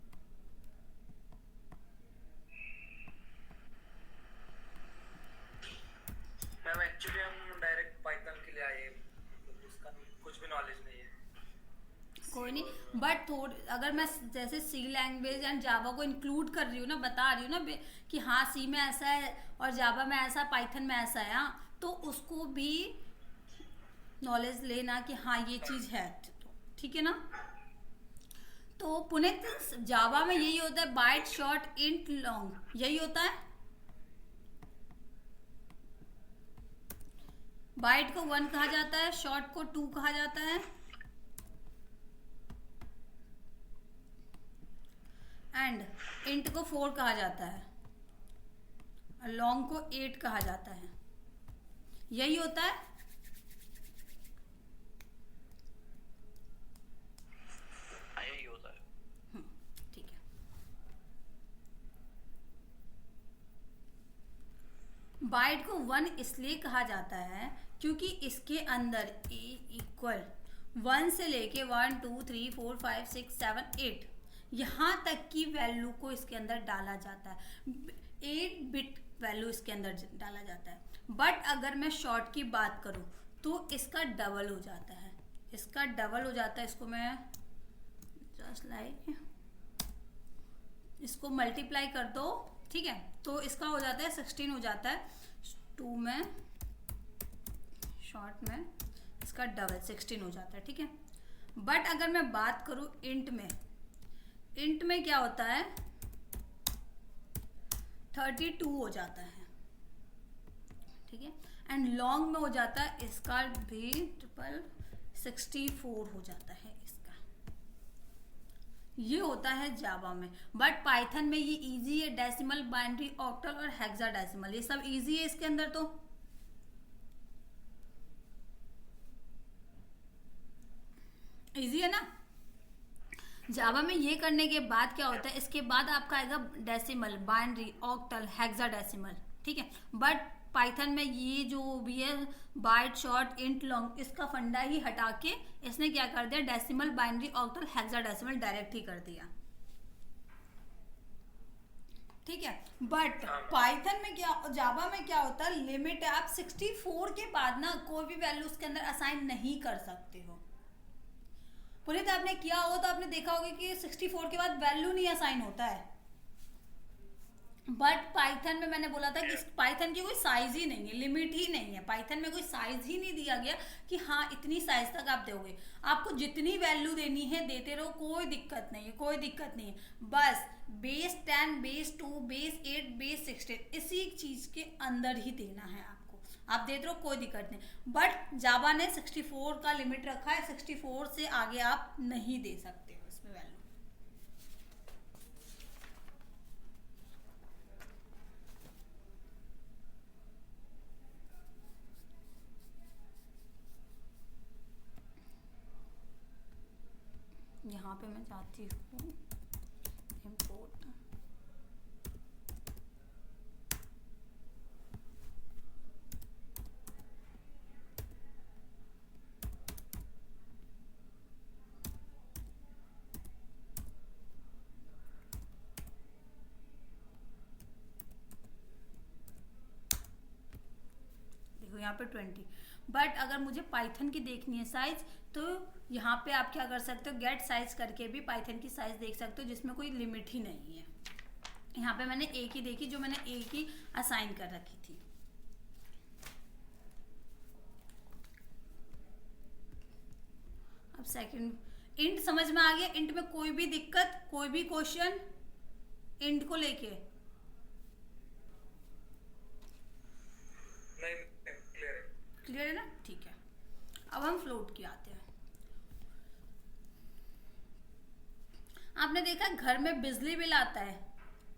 S3: मैम एक्चुअली हम डायरेक्ट पाइथन के लिए आए, उसका कुछ भी नॉलेज नहीं है।
S1: कोई नहीं, बट थोड़ी अगर मैं जैसे सी लैंग्वेज एंड जावा को इंक्लूड कर रही हूँ ना, बता रही हूँ ना कि हाँ सी में ऐसा है और जावा में ऐसा, पाइथन में ऐसा है, हाँ, तो उसको भी नॉलेज लेना कि हाँ ये चीज है, ठीक है ना। तो पुनीत, जावा में यही होता है बाइट, शॉर्ट, इंट, लॉन्ग, यही होता है। बाइट को 1 कहा जाता है, शॉर्ट को 2 कहा जाता है, एंड इंट को 4 कहा जाता है, और लॉन्ग को 8 कहा जाता है। यही होता है।
S2: यही होता है।
S1: ठीक है। बाइट को 1 इसलिए कहा जाता है क्योंकि इसके अंदर a इक्वल 1 से लेके 1 2 3 4 5 6 7 8 यहाँ तक की वैल्यू को इसके अंदर डाला जाता है। 8 बिट वैल्यू इसके अंदर डाला जाता है। बट अगर मैं शॉर्ट की बात करूं तो इसका डबल हो जाता है, इसका डबल हो जाता है। इसको मैं जस्ट लाइक इसको मल्टीप्लाई कर दो, ठीक है, तो इसका हो जाता है 16 हो जाता है। 2 में शॉर्ट में इसका डबल 16 हो जाता है, ठीक है। बट अगर मैं बात करूं इंट में, इंट में क्या होता है 32 हो जाता है, ठीक है। एंड लॉन्ग में हो जाता है इसका भी 64 हो जाता है इसका। ये होता है जावा में। बट पाइथन में ये इजी है, डेसिमल, बाइनरी, ऑक्टल और हेक्साडेसिमल, ये सब इजी है इसके अंदर। तो इजी है ना। जावा में ये करने के बाद क्या होता है, इसके बाद आपका आएगा डेसिमल, बाइनरी, ऑक्टल, हेक्साडेसिमल, ठीक है। बट पाइथन में ये जो भी है बाइट, शॉर्ट, इंट, लॉन्ग, इसका फंडा ही हटा के इसने क्या कर दिया, decimal, binary, octal, hexadecimal direct ही कर दिया, ठीक है। बट पाइथन में क्या, जावा में क्या होता है, लिमिट है, आप 64 के बाद ना कोई भी वैल्यू उसके अंदर असाइन नहीं कर सकते हो। पुनीत आपने किया हो तो आपने देखा होगा कि 64 के बाद वैल्यू नहीं असाइन होता है, बट पाइथन में मैंने बोला था कि पाइथन की कोई साइज ही नहीं है, लिमिट ही नहीं है, पाइथन में कोई साइज ही नहीं दिया गया कि हाँ इतनी साइज तक आप दोगे, आपको जितनी वैल्यू देनी है देते रहो, कोई दिक्कत नहीं है, कोई दिक्कत नहीं है। बस बेस 10 बेस 2 बेस 8 बेस 16 इसी चीज के अंदर ही देना है आपको, आप देते रहो कोई दिक्कत नहीं। बट जावा ने 64 का लिमिट रखा है, 64 से आगे आप नहीं दे सकते हो इसमें वैल्यू। यहाँ पे मैं चाहती हूँ इम्पोर्ट, देखो यहाँ पे 20, बट अगर मुझे पाइथन की देखनी है साइज तो यहाँ पे आप क्या कर सकते हो, गेट साइज करके भी पाइथन की साइज देख सकते हो जिसमें कोई लिमिट ही नहीं है। यहाँ पे मैंने एक ही देखी जो मैंने एक ही असाइन कर रखी थी। अब सेकंड इंट समझ में आ गया, इंट में कोई भी दिक्कत, कोई भी क्वेश्चन इंट को लेके?
S3: नहीं, क्लियर है।
S1: क्लियर है ना, ठीक है। अब हम फ्लोट की आते हैं। आपने देखा घर में बिजली बिल आता है,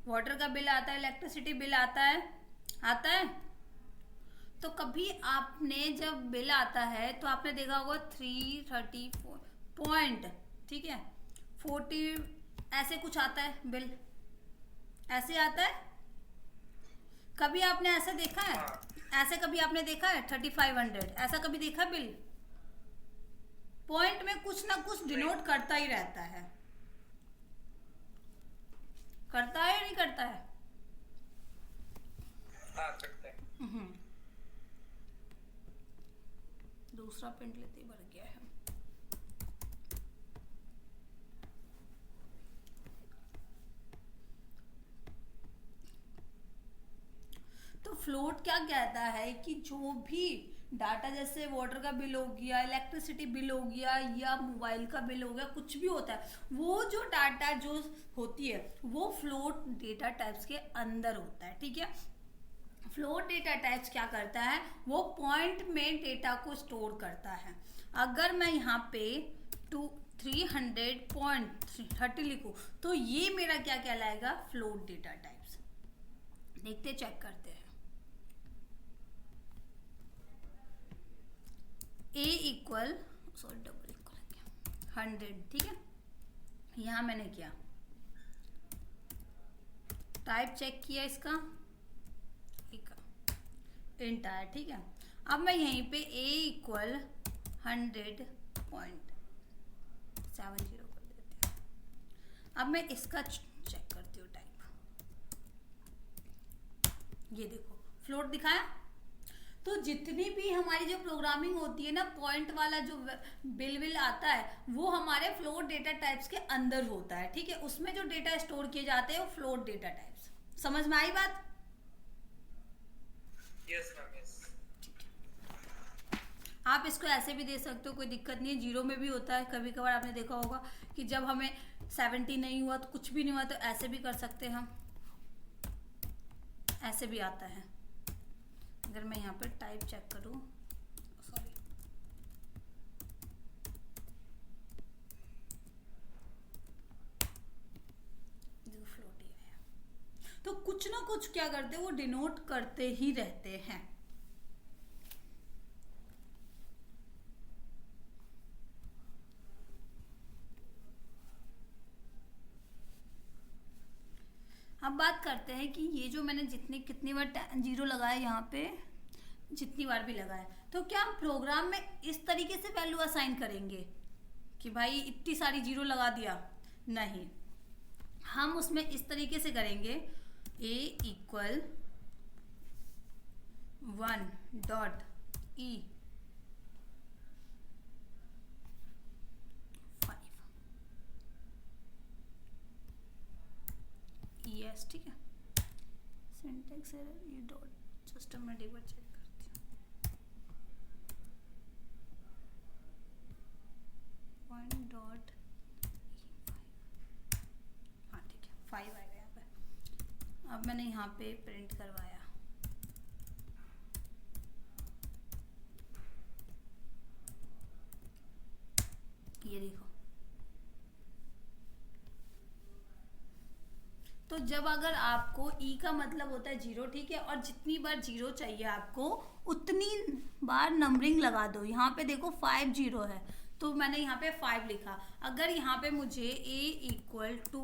S1: वाटर का बिल आता है, इलेक्ट्रिसिटी बिल आता है। तो कभी आपने जब बिल आता है तो आपने देखा होगा 334 पॉइंट, ठीक है, 40 ऐसे कुछ आता है बिल, ऐसे आता है। कभी आपने ऐसे देखा है? ऐसे कभी आपने देखा है 3500 ऐसा कभी देखा बिल? पॉइंट में कुछ ना कुछ डिनोट करता ही रहता है, करता है या नहीं करता है?
S3: हाँ, करते हैं।
S1: दूसरा प्रिंट लेते ही भर गया है। तो फ्लोट क्या कहता है कि जो भी डाटा, जैसे वाटर का बिल हो गया, इलेक्ट्रिसिटी बिल हो गया या मोबाइल का बिल हो गया, कुछ भी होता है, वो जो डाटा जो होती है वो फ्लोट डेटा टाइप्स के अंदर होता है, ठीक है। फ्लोट डेटा टाइप्स क्या करता है, वो पॉइंट में डेटा को स्टोर करता है। अगर मैं यहाँ पे 300.30 लिखूं तो ये मेरा क्या कहलाएगा, फ्लोट डेटा टाइप्स। देखते चेक करते हैं। A equal, sorry double equal 100, ठीक है। यहां मैंने किया टाइप चेक किया, इसका इंट आया, ठीक है। अब मैं यहीं पे A इक्वल 100.70 कर देती हूँ। अब मैं इसका चेक करती हूँ टाइप, ये देखो फ्लोट दिखाया। तो जितनी भी हमारी जो प्रोग्रामिंग होती है ना, पॉइंट वाला जो बिल आता है वो हमारे फ्लोट डेटा टाइप्स के अंदर होता है, ठीक है। उसमें जो डेटा स्टोर किए जाते हैं वो फ्लोट डेटा टाइप्स। समझ में आई बात?
S3: Yes ma'am, yes.
S1: आप इसको ऐसे भी दे सकते हो, कोई दिक्कत नहीं है। जीरो में भी होता है, कभी कभार आपने देखा होगा कि जब हमें 70 नहीं हुआ तो कुछ भी नहीं हुआ, तो ऐसे भी कर सकते हैं हम, ऐसे भी आता है। अगर मैं यहाँ पे टाइप चेक करूँ, सॉरी, फ्लोट ही आया। तो कुछ ना कुछ क्या करते हैं, वो डिनोट करते ही रहते हैं। अब बात करते हैं कि ये जो मैंने कितनी बार जीरो लगाया, यहाँ पे जितनी बार भी लगाया, तो क्या हम प्रोग्राम में इस तरीके से वैल्यू असाइन करेंगे कि भाई इतनी सारी जीरो लगा दिया? नहीं, हम उसमें इस तरीके से करेंगे, A इक्वल 1.E 5, एस, ठीक है। सिंटेक्स एरर, ये डॉट जस्ट मैं एक बार चेक करती हूँ। 1.5, हाँ ठीक है, 5 आएगा यहाँ पे। अब मैंने यहाँ पे प्रिंट करवाया, ये देखो। तो जब अगर आपको ई का मतलब होता है 0, ठीक है, और जितनी बार 0 चाहिए आपको उतनी बार नंबरिंग लगा दो। यहाँ पे देखो 5 0 है, तो मैंने यहाँ पे 5 लिखा। अगर यहाँ पे मुझे a equal to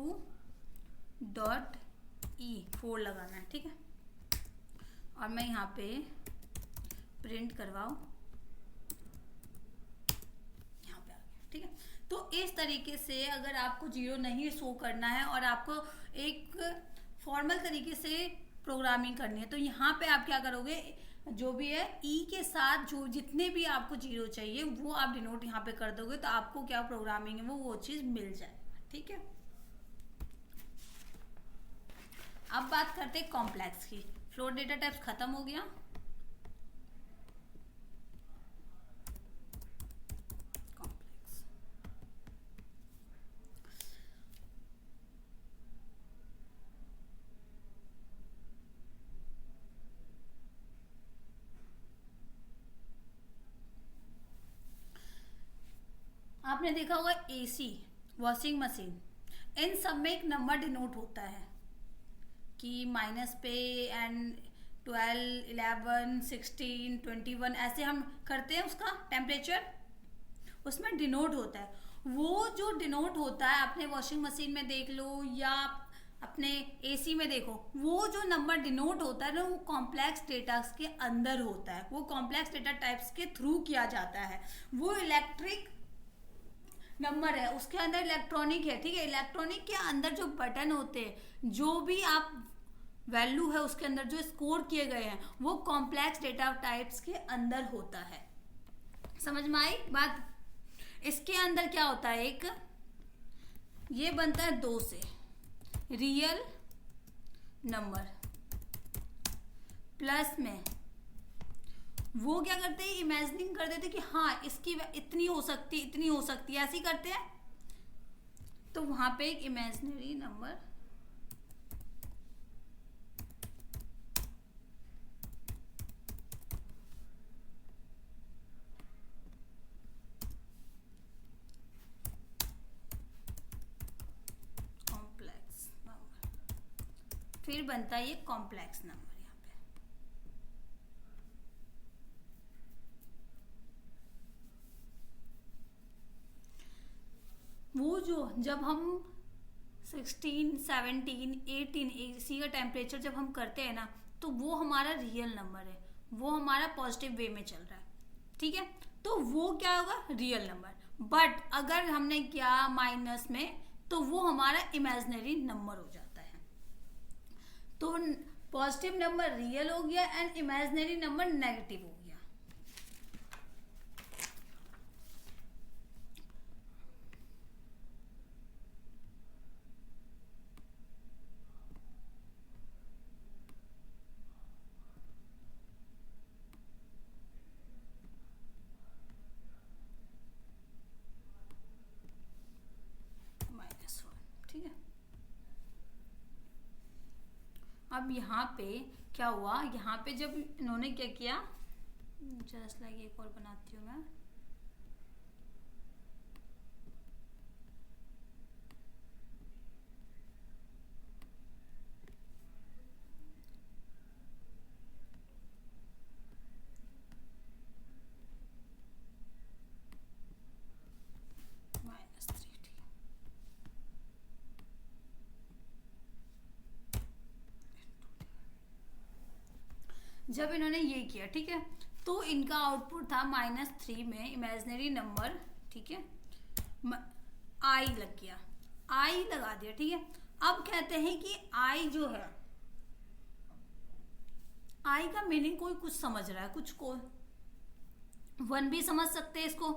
S1: dot E 4 लगाना है, ठीक है, और मैं यहाँ पे प्रिंट करवाऊँ, यहाँ पे आ गया, ठीक है। तो इस तरीके से अगर आपको 0 नहीं शो करना है और आपको एक फॉर्मल तरीके से प्रोग्रामिंग करनी है, तो यहाँ पे आप क्या करोगे, जो भी है ई के साथ जो जितने भी आपको 0 चाहिए वो आप डिनोट यहाँ पे कर दोगे, तो आपको क्या प्रोग्रामिंग है वो चीज़ मिल जाएगा, ठीक है। अब बात करते हैं कॉम्प्लेक्स की। फ्लोट डेटा टाइप्स खत्म हो गया। आपने देखा होगा एसी, वॉशिंग मशीन, इन सब में एक नंबर डिनोट होता है कि माइनस पे एंड 12, 11, 16, 21 ऐसे हम करते हैं उसका टेम्परेचर, उसमें डिनोट होता है। वो जो डिनोट होता है अपने वॉशिंग मशीन में देख लो या अपने एसी में देखो, वो जो नंबर डिनोट होता है ना वो कॉम्प्लेक्स डेटा के अंदर होता है, वो कॉम्प्लेक्स डेटा टाइप्स के थ्रू किया जाता है। वो इलेक्ट्रिक नंबर है, उसके अंदर इलेक्ट्रॉनिक है, ठीक है। इलेक्ट्रॉनिक के अंदर जो बटन होते हैं, जो भी आप वैल्यू है उसके अंदर जो स्कोर किए गए हैं वो कॉम्प्लेक्स डेटा टाइप्स के अंदर होता है। समझ में आई बात? इसके अंदर क्या होता है, एक ये बनता है 2 से रियल नंबर, प्लस में वो क्या करते हैं, इमेजिनिंग कर देते कि हाँ इसकी इतनी हो सकती, इतनी हो सकती है, ऐसी करते हैं। तो वहां पे एक इमेजिनरी नंबर कॉम्प्लेक्स नंबर, फिर बनता है ये कॉम्प्लेक्स नंबर। वो जो जब हम 16, 17, 18 एसी का टेम्परेचर जब हम करते हैं ना, तो वो हमारा रियल नंबर है, वो हमारा पॉजिटिव वे में चल रहा है, ठीक है। तो वो क्या होगा, रियल नंबर। बट अगर हमने किया माइनस में तो वो हमारा इमेजिनरी नंबर हो जाता है। तो पॉजिटिव नंबर रियल हो गया एंड इमेजिनरी नंबर नेगेटिव हो गया। ठीक है। अब यहाँ पे क्या हुआ, यहाँ पे जब इन्होंने क्या किया, जस्ट लाइक एक और बनाती हूँ मैं, जब इन्होंने ये किया, ठीक है, तो इनका आउटपुट था -3 में इमेजिनरी नंबर, ठीक है, आई लग गया, आई लगा दिया, ठीक है। अब कहते हैं कि आई जो है, आई का मीनिंग कोई कुछ समझ रहा है, कुछ को 1 भी समझ सकते हैं इसको,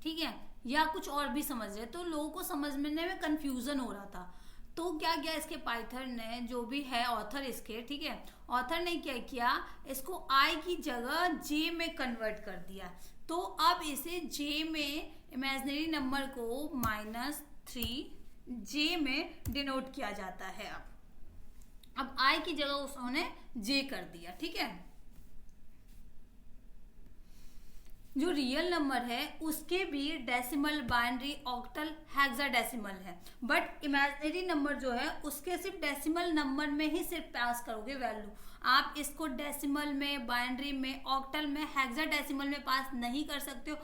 S1: ठीक है, या कुछ और भी समझ रहे, तो लोगों को समझने में कंफ्यूजन हो रहा था। तो क्या किया इसके पाइथन ने, जो भी है ऑथर इसके, ठीक है, ऑथर ने क्या किया, इसको आई की जगह जे में कन्वर्ट कर दिया। तो अब इसे जे में इमेजिनरी नंबर को -3 जे में डिनोट किया जाता है। अब आई की जगह उसने जे कर दिया, ठीक है। जो रियल नंबर है उसके भी डेसिमल, बाइनरी, ऑक्टल, हेक्साडेसिमल है, बट इमेजिनरी नंबर जो है उसके सिर्फ डेसिमल नंबर में ही सिर्फ पास करोगे वैल्यू। आप इसको डेसिमल में, बाइनरी में, ऑक्टल में, हेक्साडेसिमल में पास नहीं कर सकते हो,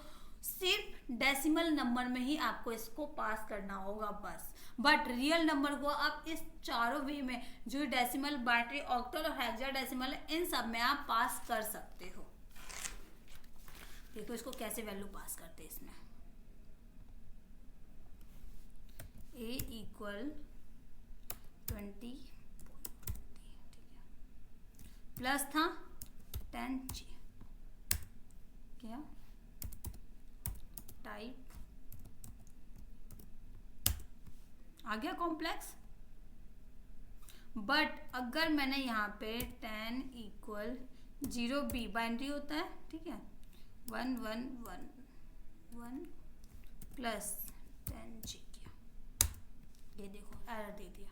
S1: सिर्फ डेसिमल नंबर में ही आपको इसको पास करना होगा बस। बट रियल नंबर को आप इस चारों वे में, जो डेसिमल, बाइनरी, ऑक्टल और हेक्साडेसिमल, इन सब में आप पास कर सकते हो। देखो इसको कैसे वैल्यू पास करते हैं इसमें। a इक्वल 20, प्लस था 10g, क्या टाइप आ गया कॉम्प्लेक्स। बट अगर मैंने यहाँ पे 10 इक्वल 0b बाइनरी होता है, ठीक है, 1 1 1 1 प्लस 10g किया, ये देखो एरर दे दिया।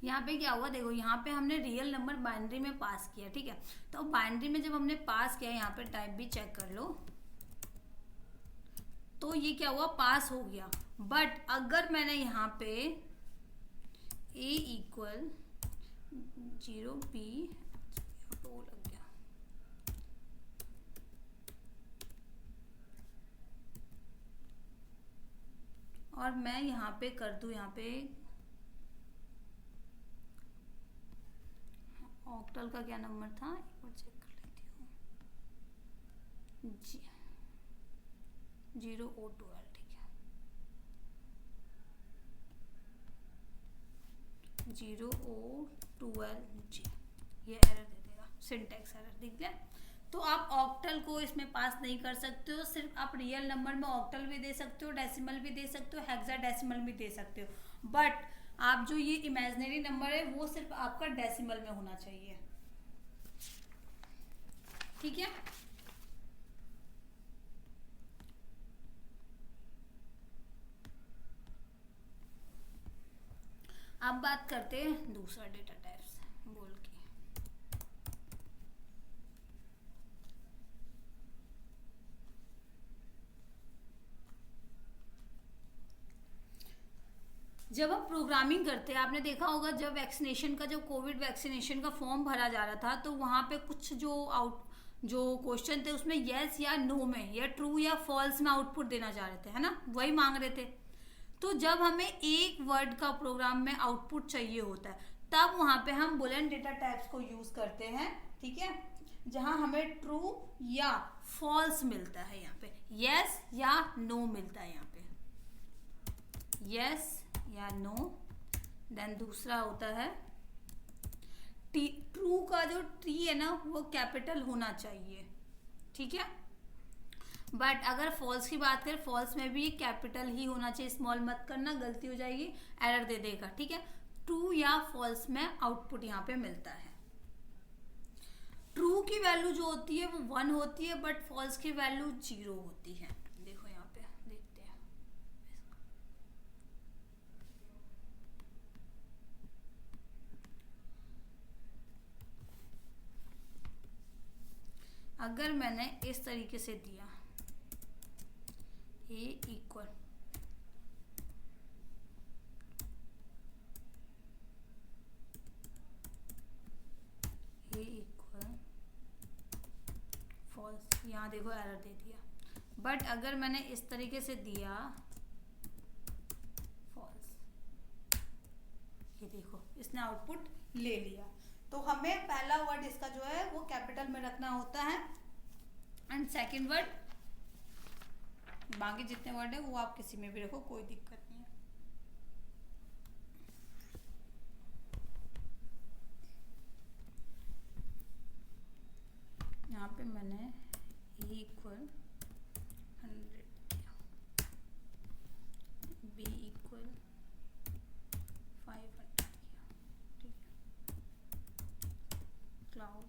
S1: यहाँ पे क्या हुआ, देखो यहाँ पे हमने रियल नंबर बाइनरी में पास किया, ठीक है। तो बाइनरी में जब हमने पास किया, यहाँ पे टाइप भी चेक कर लो, तो ये क्या हुआ, पास हो गया। बट अगर मैंने यहाँ पे a इक्वल 0b, तो लग गया, और मैं यहाँ पे कर दूं, यहाँ पे ऑक्टल का क्या नंबर था, एक बार चेक कर लेती हूँ, 0O12, ठीक है, 0O12G, ये एरर दे देगा, सिंटैक्स एरर दिख गया। तो आप ऑक्टल को इसमें पास नहीं कर सकते हो, सिर्फ आप रियल नंबर में ऑक्टल भी दे सकते हो, डेसिमल भी दे सकते हो, हेक्साडेसिमल भी दे सकते हो, बट आप जो ये इमेजिनरी नंबर है वो सिर्फ आपका डेसिमल में होना चाहिए, ठीक है। अब बात करते हैं दूसरा डेटा टाइप्स बोल के। जब हम प्रोग्रामिंग करते हैं, आपने देखा होगा जब वैक्सीनेशन का, जब कोविड वैक्सीनेशन का फॉर्म भरा जा रहा था, तो वहां पे कुछ जो क्वेश्चन थे उसमें यस या नो में, या ट्रू या फॉल्स में आउटपुट देना चाह रहे थे, है ना, वही मांग रहे थे। तो जब हमें एक वर्ड का प्रोग्राम में आउटपुट चाहिए होता है, तब वहां पे हम बुलियन डेटा टाइप्स को यूज करते हैं, ठीक है, जहां हमें ट्रू या फॉल्स मिलता है, यहाँ पे यस या नो मिलता है, यहाँ पे यस या नो। देन दूसरा होता है ट्रू का जो टी है ना, वो कैपिटल होना चाहिए, ठीक है। बट अगर फॉल्स की बात करें, फॉल्स में भी कैपिटल ही होना चाहिए, स्मॉल मत करना, गलती हो जाएगी, एरर दे देगा, ठीक है। ट्रू या फॉल्स में आउटपुट यहाँ पे मिलता है। ट्रू की वैल्यू जो होती है वो 1 होती है, बट फॉल्स की वैल्यू 0 होती है। देखो यहाँ पे देखते हैं, अगर मैंने इस तरीके से दिया a इक्वल फॉल्स, यहाँ देखो एरर दे दिया। बट अगर मैंने इस तरीके से दिया फॉल्स, ये देखो इसने आउटपुट ले लिया। तो हमें पहला वर्ड इसका जो है वो कैपिटल में रखना होता है, एंड सेकंड वर्ड, बाकी जितने वर्ड है वो आप किसी में भी रखो, कोई दिक्कत नहीं है। यहाँ पे मैंने इक्वल 100 किया, बी इक्वल 500 किया, ठीक है। क्लाउड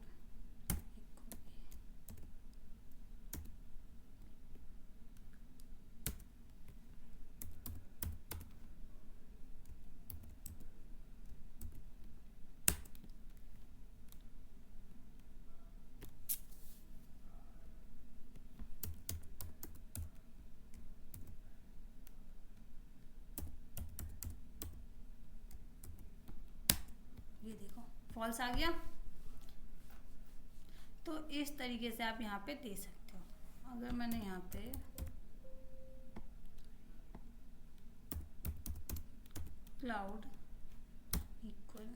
S1: इक्वल ये देखो फॉल्स आ गया। तो इस तरीके से आप यहाँ पे दे सकते हो। अगर मैंने यहाँ पे क्लाउड इक्वल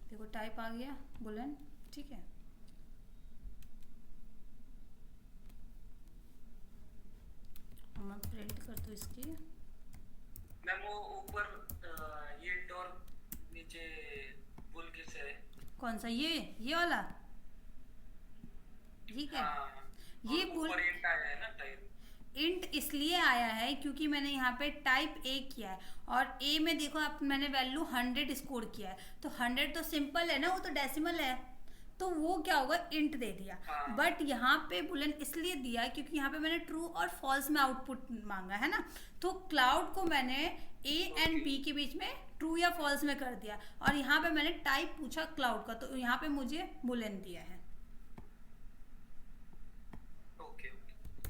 S1: देखो टाइप आ गया बुलेन, ठीक है। मैं प्रिंट कर दूँ इसकी।
S3: मैम वो ऊपर ये डोर नीचे बुल किस है?
S1: कौन सा? ये वाला, ठीक है।
S3: हाँ,
S1: ये
S3: और
S1: बुल
S3: ऊपर इंट आया है ना टाइप।
S1: इंट इसलिए आया है क्योंकि मैंने यहाँ पे टाइप ए किया है, और ए में देखो आप मैंने वैल्यू 100 स्कोर किया है, तो 100 तो सिंपल है ना, वो तो डेसिमल है, तो वो क्या होगा, इंट दे दिया।
S3: हाँ।
S1: बट यहाँ पे बुलेन इसलिए दिया क्योंकि यहाँ पे मैंने ट्रू और फॉल्स में आउटपुट मांगा है ना, तो क्लाउड को मैंने ए एंड बी के बीच में ट्रू या फॉल्स में कर दिया, और यहाँ पे मैंने टाइप पूछा क्लाउड का, तो यहाँ पे मुझे बुलेन दिया है।
S3: Okay okay.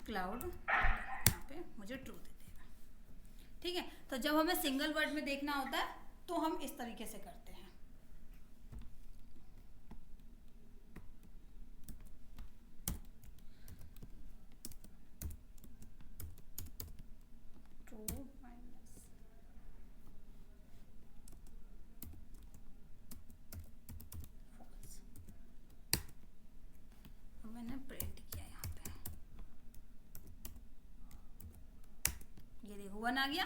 S1: क्लाउड यहाँ पे मुझे ट्रू दे देगा, ठीक है। तो जब हमें सिंगल वर्ड में देखना होता है तो हम इस तरीके से करते हैं। ट्रू माइनस फॉल्स, मैंने प्रिंट किया यहाँ पे, ये देखो 1 आ गया।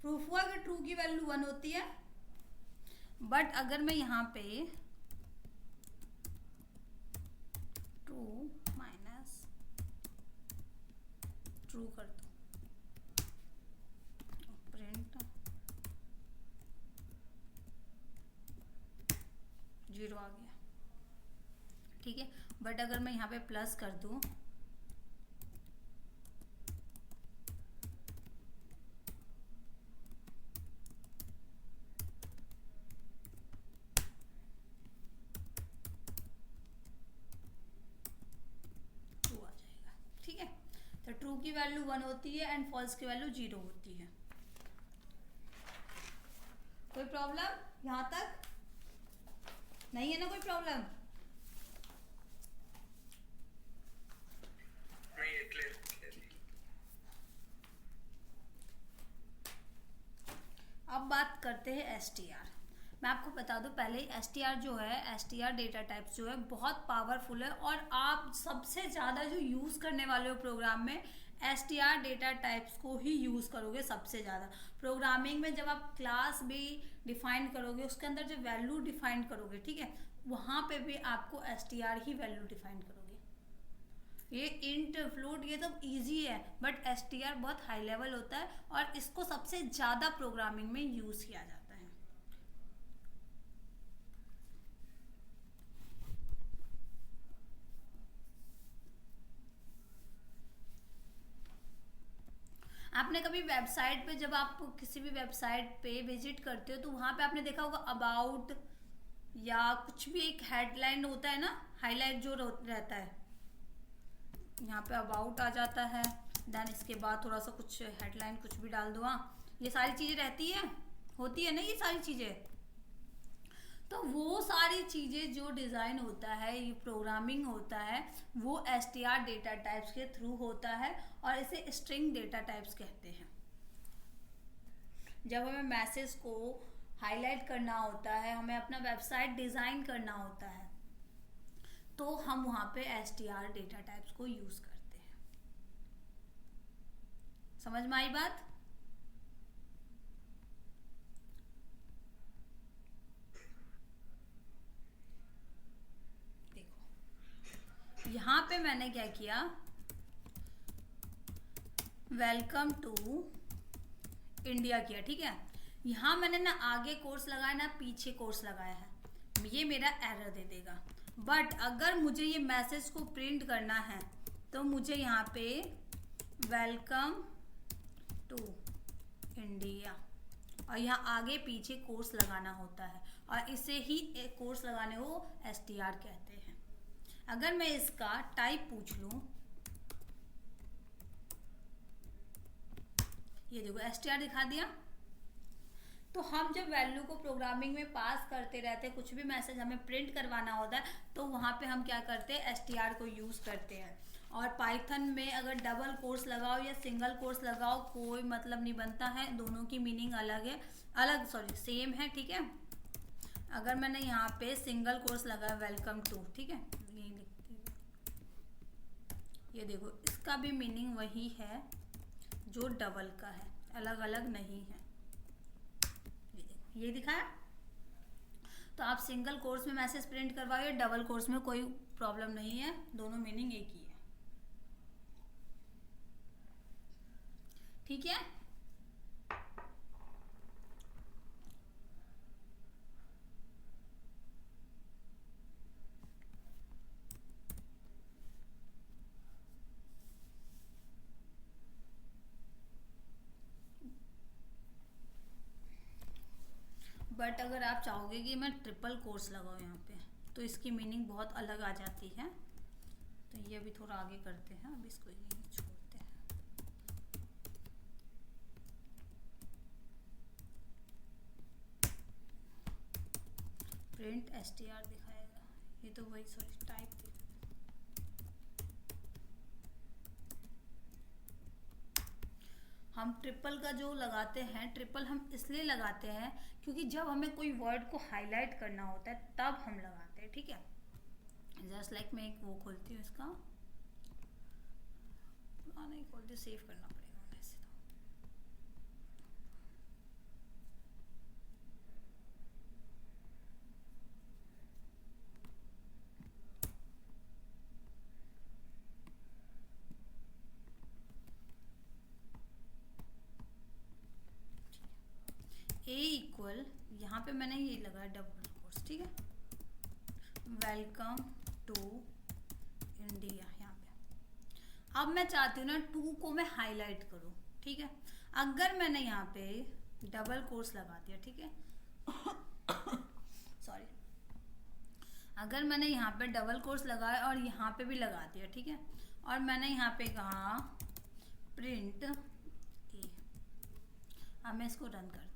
S1: प्रूफ हुआ कि ट्रू की वैल्यू 1 होती है। बट अगर मैं यहाँ पे ट्रू माइनस ट्रू कर दूं, प्रिंट 0 आ गया, ठीक है। बट अगर मैं यहाँ पे प्लस कर दूं, ठीक है। तो ट्रू की वैल्यू 1 होती है एंड फॉल्स की वैल्यू 0 होती है। कोई प्रॉब्लम यहां तक नहीं है ना? कोई प्रॉब्लम
S3: नहीं है, क्लियर क्लियर।
S1: अब बात करते हैं STR। मैं आपको बता दूं पहले ही, STR जो है, STR डेटा टाइप्स जो है बहुत पावरफुल है, और आप सबसे ज़्यादा जो यूज़ करने वाले हो प्रोग्राम में STR डेटा टाइप्स को ही यूज़ करोगे सबसे ज़्यादा। प्रोग्रामिंग में जब आप क्लास भी डिफाइन करोगे, उसके अंदर जो वैल्यू डिफाइन करोगे, ठीक है, वहाँ पे भी आपको STR ही वैल्यू डिफाइन करोगे। ये इंट फ्लोट ये सब इजी है, बट STR बहुत हाई लेवल होता है, और इसको सबसे ज़्यादा प्रोग्रामिंग में यूज़ किया जाता है। आपने कभी वेबसाइट पे, जब आप किसी भी वेबसाइट पे विजिट करते हो, तो वहां पे आपने देखा होगा अबाउट या कुछ भी एक हेडलाइन होता है ना, हाईलाइट जो रहता है, यहाँ पे अबाउट आ जाता है, देन इसके बाद थोड़ा सा कुछ हेडलाइन कुछ भी डाल दो। हाँ, ये सारी चीज़ें रहती है, होती है ना ये सारी चीज़ें। तो वो सारी चीज़ें जो डिज़ाइन होता है, ये प्रोग्रामिंग होता है, वो str डेटा टाइप्स के थ्रू होता है और इसे स्ट्रिंग डेटा टाइप्स कहते हैं। जब हमें मैसेज को हाईलाइट करना होता है, हमें अपना वेबसाइट डिज़ाइन करना होता है, तो हम वहाँ पे str डेटा टाइप्स को यूज़ करते हैं। समझ में आई बात? यहाँ पे मैंने क्या किया, वेलकम टू इंडिया किया, ठीक है। यहाँ मैंने ना आगे कोर्स लगाया ना पीछे कोर्स लगाया है, ये मेरा एरर दे देगा। बट अगर मुझे ये मैसेज को प्रिंट करना है तो मुझे यहाँ पे वेलकम टू इंडिया और यहाँ आगे पीछे कोर्स लगाना होता है, और इसे ही एक कोर्स लगाने को str कहते हैं। अगर मैं इसका टाइप पूछ लूं, ये देखो str दिखा दिया। तो हम जब वैल्यू को प्रोग्रामिंग में पास करते रहते हैं, कुछ भी मैसेज हमें प्रिंट करवाना होता है, तो वहाँ पे हम क्या करते हैं, str को यूज़ करते हैं। और पाइथन में अगर डबल कोर्स लगाओ या सिंगल कोर्स लगाओ कोई मतलब नहीं बनता है, दोनों की मीनिंग अलग है, सेम है, ठीक है। अगर मैंने यहाँ पे सिंगल कोर्स लगाया वेलकम टू, ठीक है, ये देखो इसका भी मीनिंग वही है जो डबल का है, अलग अलग नहीं है। ये देखो ये दिखाया। तो आप सिंगल कोर्स में मैसेज प्रिंट करवाओ या डबल कोर्स में, कोई प्रॉब्लम नहीं है, दोनों मीनिंग एक ही है, ठीक है। बट अगर आप चाहोगे कि मैं ट्रिपल कोर्स लगाऊँ यहाँ पे, तो इसकी मीनिंग बहुत अलग आ जाती है। तो ये अभी थोड़ा आगे करते हैं, अब इसको यहीं छोड़ते हैं। प्रिंट str दिखाएगा, ये तो वही टाइप थी। हम ट्रिपल का जो लगाते हैं, ट्रिपल हम इसलिए लगाते हैं क्योंकि जब हमें कोई वर्ड को हाईलाइट करना होता है तब हम लगाते हैं, ठीक है। जस्ट लाइक मैं एक वो खोलती हूँ, इसका नहीं खोलती, सेव करना पड़ेगा वैसे तो। A इक्वल, यहाँ पे मैंने ये लगाया डबल कोर्स, ठीक है, वेलकम टू इंडिया। यहाँ पे अब मैं चाहती हूँ ना टू को मैं हाईलाइट करूँ, ठीक है। अगर मैंने यहाँ पे डबल कोर्स लगा दिया, ठीक है, सॉरी, अगर मैंने यहाँ पे डबल कोर्स लगाया और यहाँ पे भी लगा दिया, ठीक है, और मैंने यहाँ पे कहा प्रिंट ए, अब मैं इसको रन करती हूँ,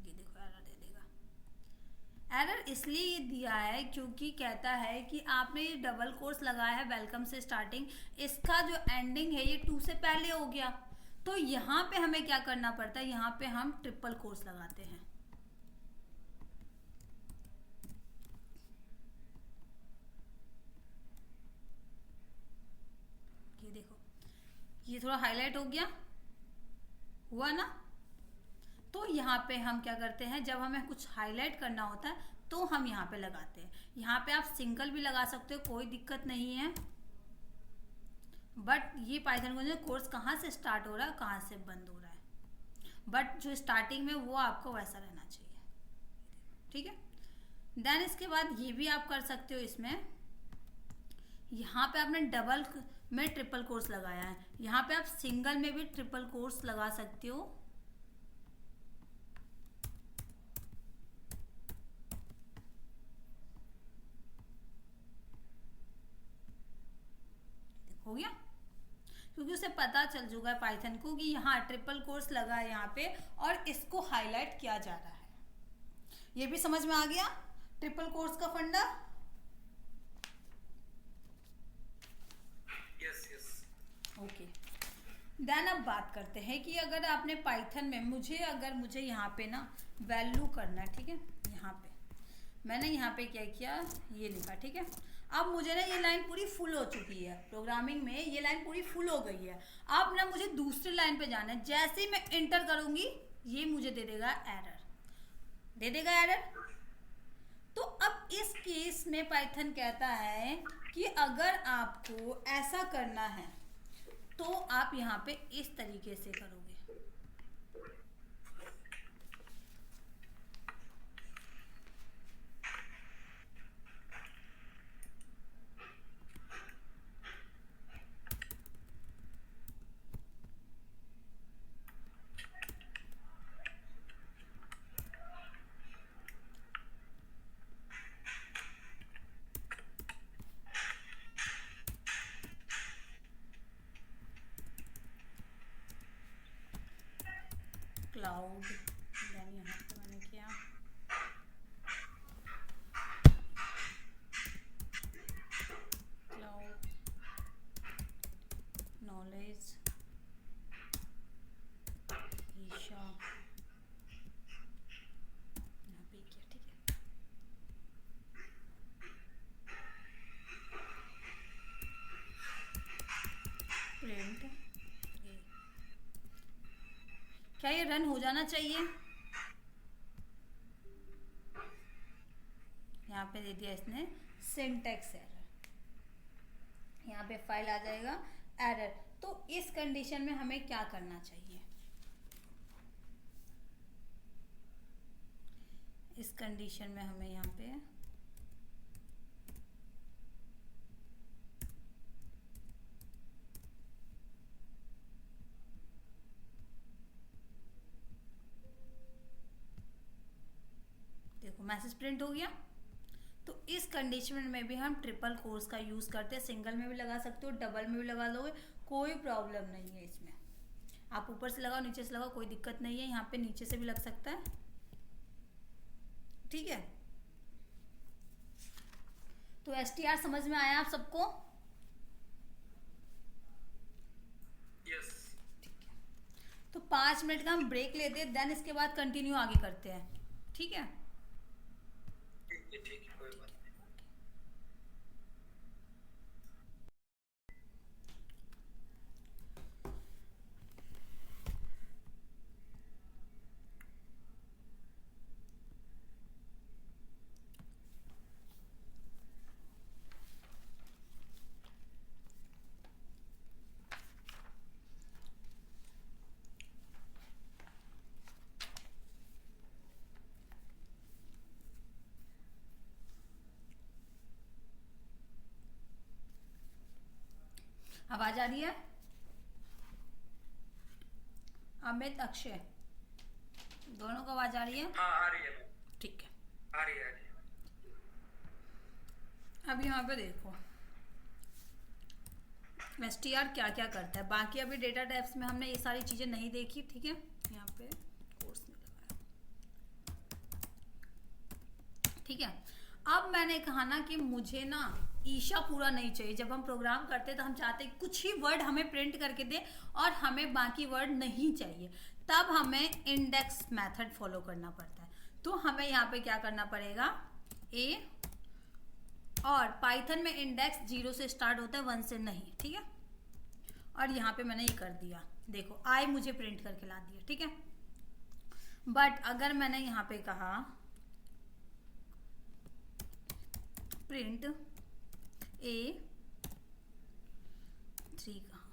S1: ये देखो एरर दे देगा। एरर इसलिए दिया है क्योंकि कहता है कि आपने ये डबल कोर्स लगाया है वेलकम से स्टार्टिंग, इसका जो एंडिंग है ये टू से पहले हो गया। तो यहाँ पे हमें क्या करना पड़ता है, यहाँ पे हम ट्रिपल कोर्स लगाते हैं। ये देखो ये थोड़ा हाईलाइट हो गया, हुआ ना। तो यहाँ पे हम क्या करते हैं, जब हमें कुछ हाईलाइट करना होता है तो हम यहाँ पे लगाते हैं। यहाँ पे आप सिंगल भी लगा सकते हो, कोई दिक्कत नहीं है। बट ये पाइथन को जो कोर्स कहाँ से स्टार्ट हो रहा है कहाँ से बंद हो रहा है, बट जो स्टार्टिंग में वो आपको वैसा रहना चाहिए, ठीक है। देन इसके बाद ये भी आप कर सकते हो, इसमें यहाँ पे आपने डबल में ट्रिपल कोर्स लगाया है, यहाँ पे आप सिंगल में भी ट्रिपल कोर्स लगा सकते हो। से पता चल चुका है पाइथन को कि यहाँ ट्रिपल कोर्स लगा है यहाँ पे और इसको हाईलाइट किया जा रहा है। ये भी समझ में आ गया ट्रिपल कोर्स का फंडा?
S3: Yes yes.
S1: ओके, देन अब बात करते हैं कि अगर आपने पाइथन में मुझे यहाँ पे ना वैल्यू करना है, ठीक है, यहाँ पे मैंने यहाँ पे क्या किया, ये लिखा, ठीक है। अब मुझे ना ये लाइन पूरी फुल हो चुकी है, प्रोग्रामिंग में ये लाइन पूरी फुल हो गई है। अब ना मुझे दूसरी लाइन पे जाना है, जैसे ही मैं एंटर करूंगी ये मुझे दे देगा एरर, दे देगा एरर। तो अब इस केस में पाइथन कहता है कि अगर आपको ऐसा करना है तो आप यहाँ पे इस तरीके से करोगे। क्लाउड, देन यहाँ पे मैंने किया क्लाउड नॉलेज ईशा, यहाँ पे किया, ठीक है। प्रिंट, क्या ये रन हो जाना चाहिए? यहाँ पे दे दिया इसने सिंटैक्स एरर, यहाँ पे फाइल आ जाएगा एरर। तो इस कंडीशन में हमें क्या करना चाहिए? इस कंडीशन में हमें यहाँ पे देखो मैसेज प्रिंट हो गया। तो इस कंडीशन में भी हम ट्रिपल कोर्स का यूज करते हैं, सिंगल में भी लगा सकते हो, डबल में भी लगा लोगे, कोई प्रॉब्लम नहीं है इसमें। आप ऊपर से लगाओ, नीचे से लगाओ, कोई दिक्कत नहीं है। यहाँ पे नीचे से भी लग सकता है, ठीक है। तो STR समझ में आया आप सबको?
S3: यस।
S1: ठीक है, तो 5 मिनट का हम ब्रेक लेते हैं, देन इसके बाद कंटिन्यू आगे करते हैं, ठीक है।
S3: ठीक है, कोई बात नहीं।
S1: आवाज आ रही है? अमित, अक्षय, दोनों को आवाज आ रही है?
S3: हाँ आ रही है,
S1: ठीक है।
S3: आ रही है।
S1: अब यहाँ पे देखो STR क्या क्या करता है। बाकी अभी डेटा टाइप्स में हमने ये सारी चीजें नहीं देखी, ठीक है। यहाँ पे कोर्स में लगाया, ठीक है। अब मैंने कहा ना कि मुझे ना ईशा पूरा नहीं चाहिए। जब हम प्रोग्राम करते हैं तो हम चाहते हैं कुछ ही वर्ड हमें प्रिंट करके दे और हमें बाकी वर्ड नहीं चाहिए, तब हमें इंडेक्स मेथड फॉलो करना पड़ता है। तो हमें यहाँ पे क्या करना पड़ेगा, ए, और पाइथन में इंडेक्स 0 से स्टार्ट होता है, 1 से नहीं, ठीक है। और यहाँ पे मैंने ये कर दिया, देखो आई मुझे प्रिंट करके ला दिया, ठीक है। बट अगर मैंने यहाँ पे कहा प्रिंट A3 कहाँ,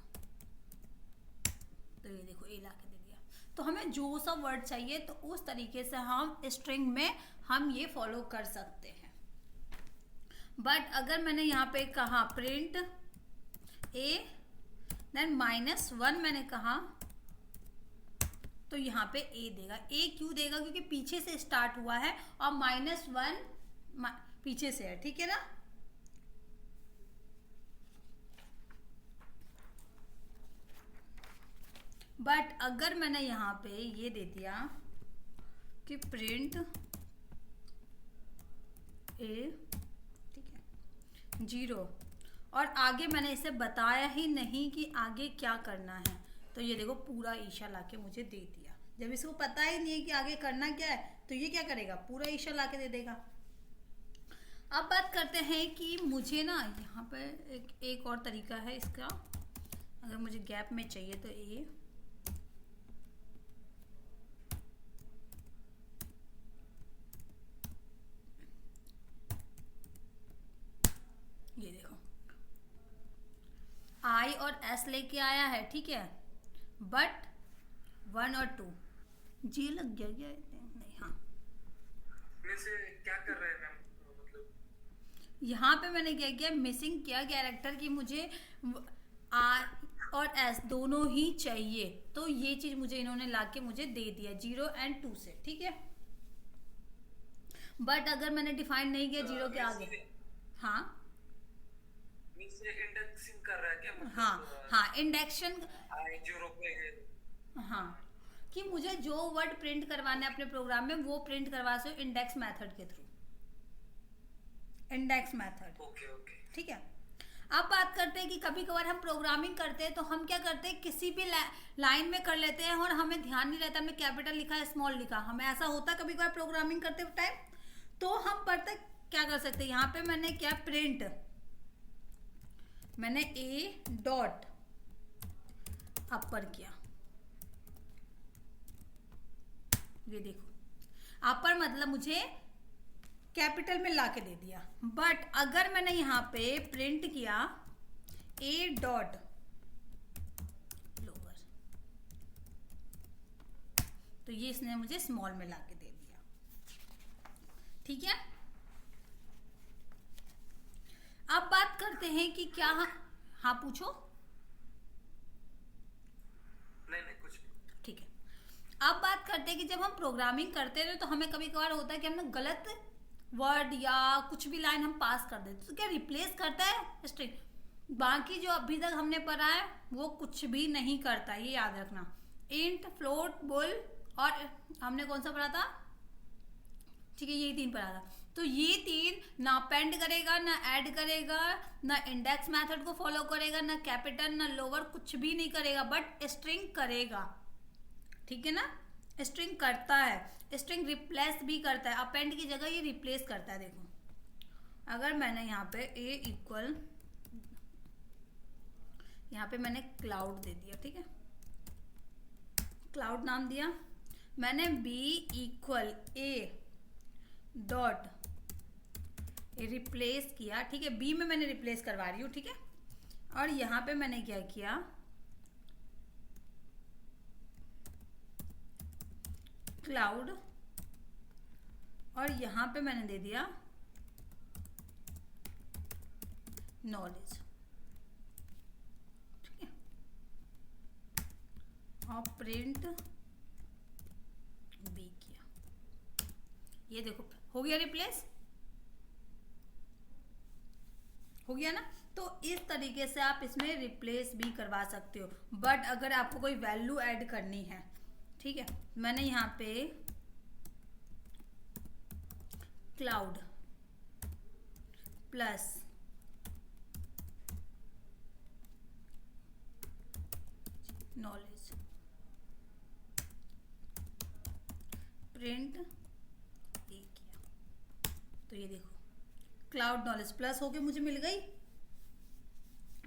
S1: तो ये देखो ए ला के दे दिया। तो हमें जो सा वर्ड चाहिए तो उस तरीके से हम स्ट्रिंग में हम ये फॉलो कर सकते हैं। बट अगर मैंने यहाँ पे कहा प्रिंट A देन -1 मैंने कहा, तो यहाँ पे A देगा। A क्यों देगा? क्योंकि पीछे से स्टार्ट हुआ है और -1 पीछे से है, ठीक है ना। बट अगर मैंने यहाँ पे ये दे दिया कि प्रिंट ए, ठीक है, 0, और आगे मैंने इसे बताया ही नहीं कि आगे क्या करना है, तो ये देखो पूरा ईशा लाके मुझे दे दिया। जब इसको पता ही नहीं है कि आगे करना क्या है, तो ये क्या करेगा, पूरा ईशा लाके दे देगा। अब बात करते हैं कि मुझे ना यहाँ पे एक और तरीका है इसका, अगर मुझे गैप में चाहिए तो ये देखो आई और एस लेके आया है, ठीक है, बट 1 और 2 जी लग गया क्या, नहीं, हाँ,
S3: में से क्या कर रहे हैं मैम, मतलब
S1: यहाँ पे मैंने क्या किया, मिसिंग किया कैरेक्टर की, मुझे आई और एस दोनों ही चाहिए, तो ये चीज मुझे इन्होंने लाके मुझे दे दिया 0 और 2 से, ठीक है। बट अगर मैंने डिफाइन नहीं किया 0 के आगे, हाँ
S3: से इंडेक्सिंग कर रहा है क्या, मतलब
S1: हाँ इंडेक्शन,
S3: आई 0 पे है।
S1: हाँ, कि मुझे जो वर्ड प्रिंट करवाना है अपने प्रोग्राम में वो प्रिंट करवा सो इंडेक्स मेथड के through, index method,
S3: okay okay,
S1: ठीक है। अब बात करते हैं कि कभी कभार हम प्रोग्रामिंग करते हैं तो हम क्या करते हैं, किसी भी लाइन में कर लेते हैं और हमें ध्यान नहीं रहता हमने कैपिटल लिखा है स्मॉल लिखा, हमें ऐसा होता है कभी कभार प्रोग्रामिंग करते टाइम, तो हम पढ़ते क्या कर सकते हैं, यहाँ पे मैंने क्या प्रिंट, मैंने ए डॉट अपर किया, ये देखो अपर मतलब मुझे कैपिटल में लाके दे दिया। बट अगर मैंने यहाँ पे प्रिंट किया ए डॉट लोअर, तो ये इसने मुझे स्मॉल में लाके दे दिया, ठीक है। अब बात करते हैं कि क्या, हाँ पूछो,
S3: नहीं कुछ नहीं,
S1: ठीक है। अब बात करते हैं कि जब हम प्रोग्रामिंग करते हैं तो हमें कभी कभार होता है कि हमने गलत वर्ड या कुछ भी लाइन हम पास कर देते, तो क्या रिप्लेस करता है स्ट्रिंग, बाकी जो अभी तक हमने पढ़ा है वो कुछ भी नहीं करता, ये याद रखना। इंट, फ्लोट, बुल, और हमने कौन सा पढ़ा था, ठीक है, ये 3 पढ़ा था, तो ये 3 ना पेंड करेगा, ना ऐड करेगा, ना इंडेक्स मेथड को फॉलो करेगा, ना कैपिटल ना लोअर, कुछ भी नहीं करेगा, बट स्ट्रिंग करेगा, ठीक है ना, स्ट्रिंग करता है, स्ट्रिंग रिप्लेस भी करता है, अपेंड की जगह ये रिप्लेस करता है। देखो अगर मैंने यहाँ पे ए इक्वल, यहाँ पे मैंने क्लाउड दे दिया, ठीक है, क्लाउड नाम दिया, मैंने B equal A dot replace किया, ठीक है, बी में मैंने रिप्लेस करवा रही हूँ, ठीक है, और यहाँ पे मैंने क्या किया, क्लाउड, और यहां पे मैंने दे दिया नॉलेज, ठीक है, और प्रिंट बी किया, ये देखो हो गया रिप्लेस, हो गया ना। तो इस तरीके से आप इसमें रिप्लेस भी करवा सकते हो, बट अगर आपको कोई वैल्यू ऐड करनी है, ठीक है, मैंने यहाँ पे क्लाउड प्लस नॉलेज प्रिंट ए किया, तो ये देखो क्लाउड नॉलेज प्लस होके मुझे मिल गई,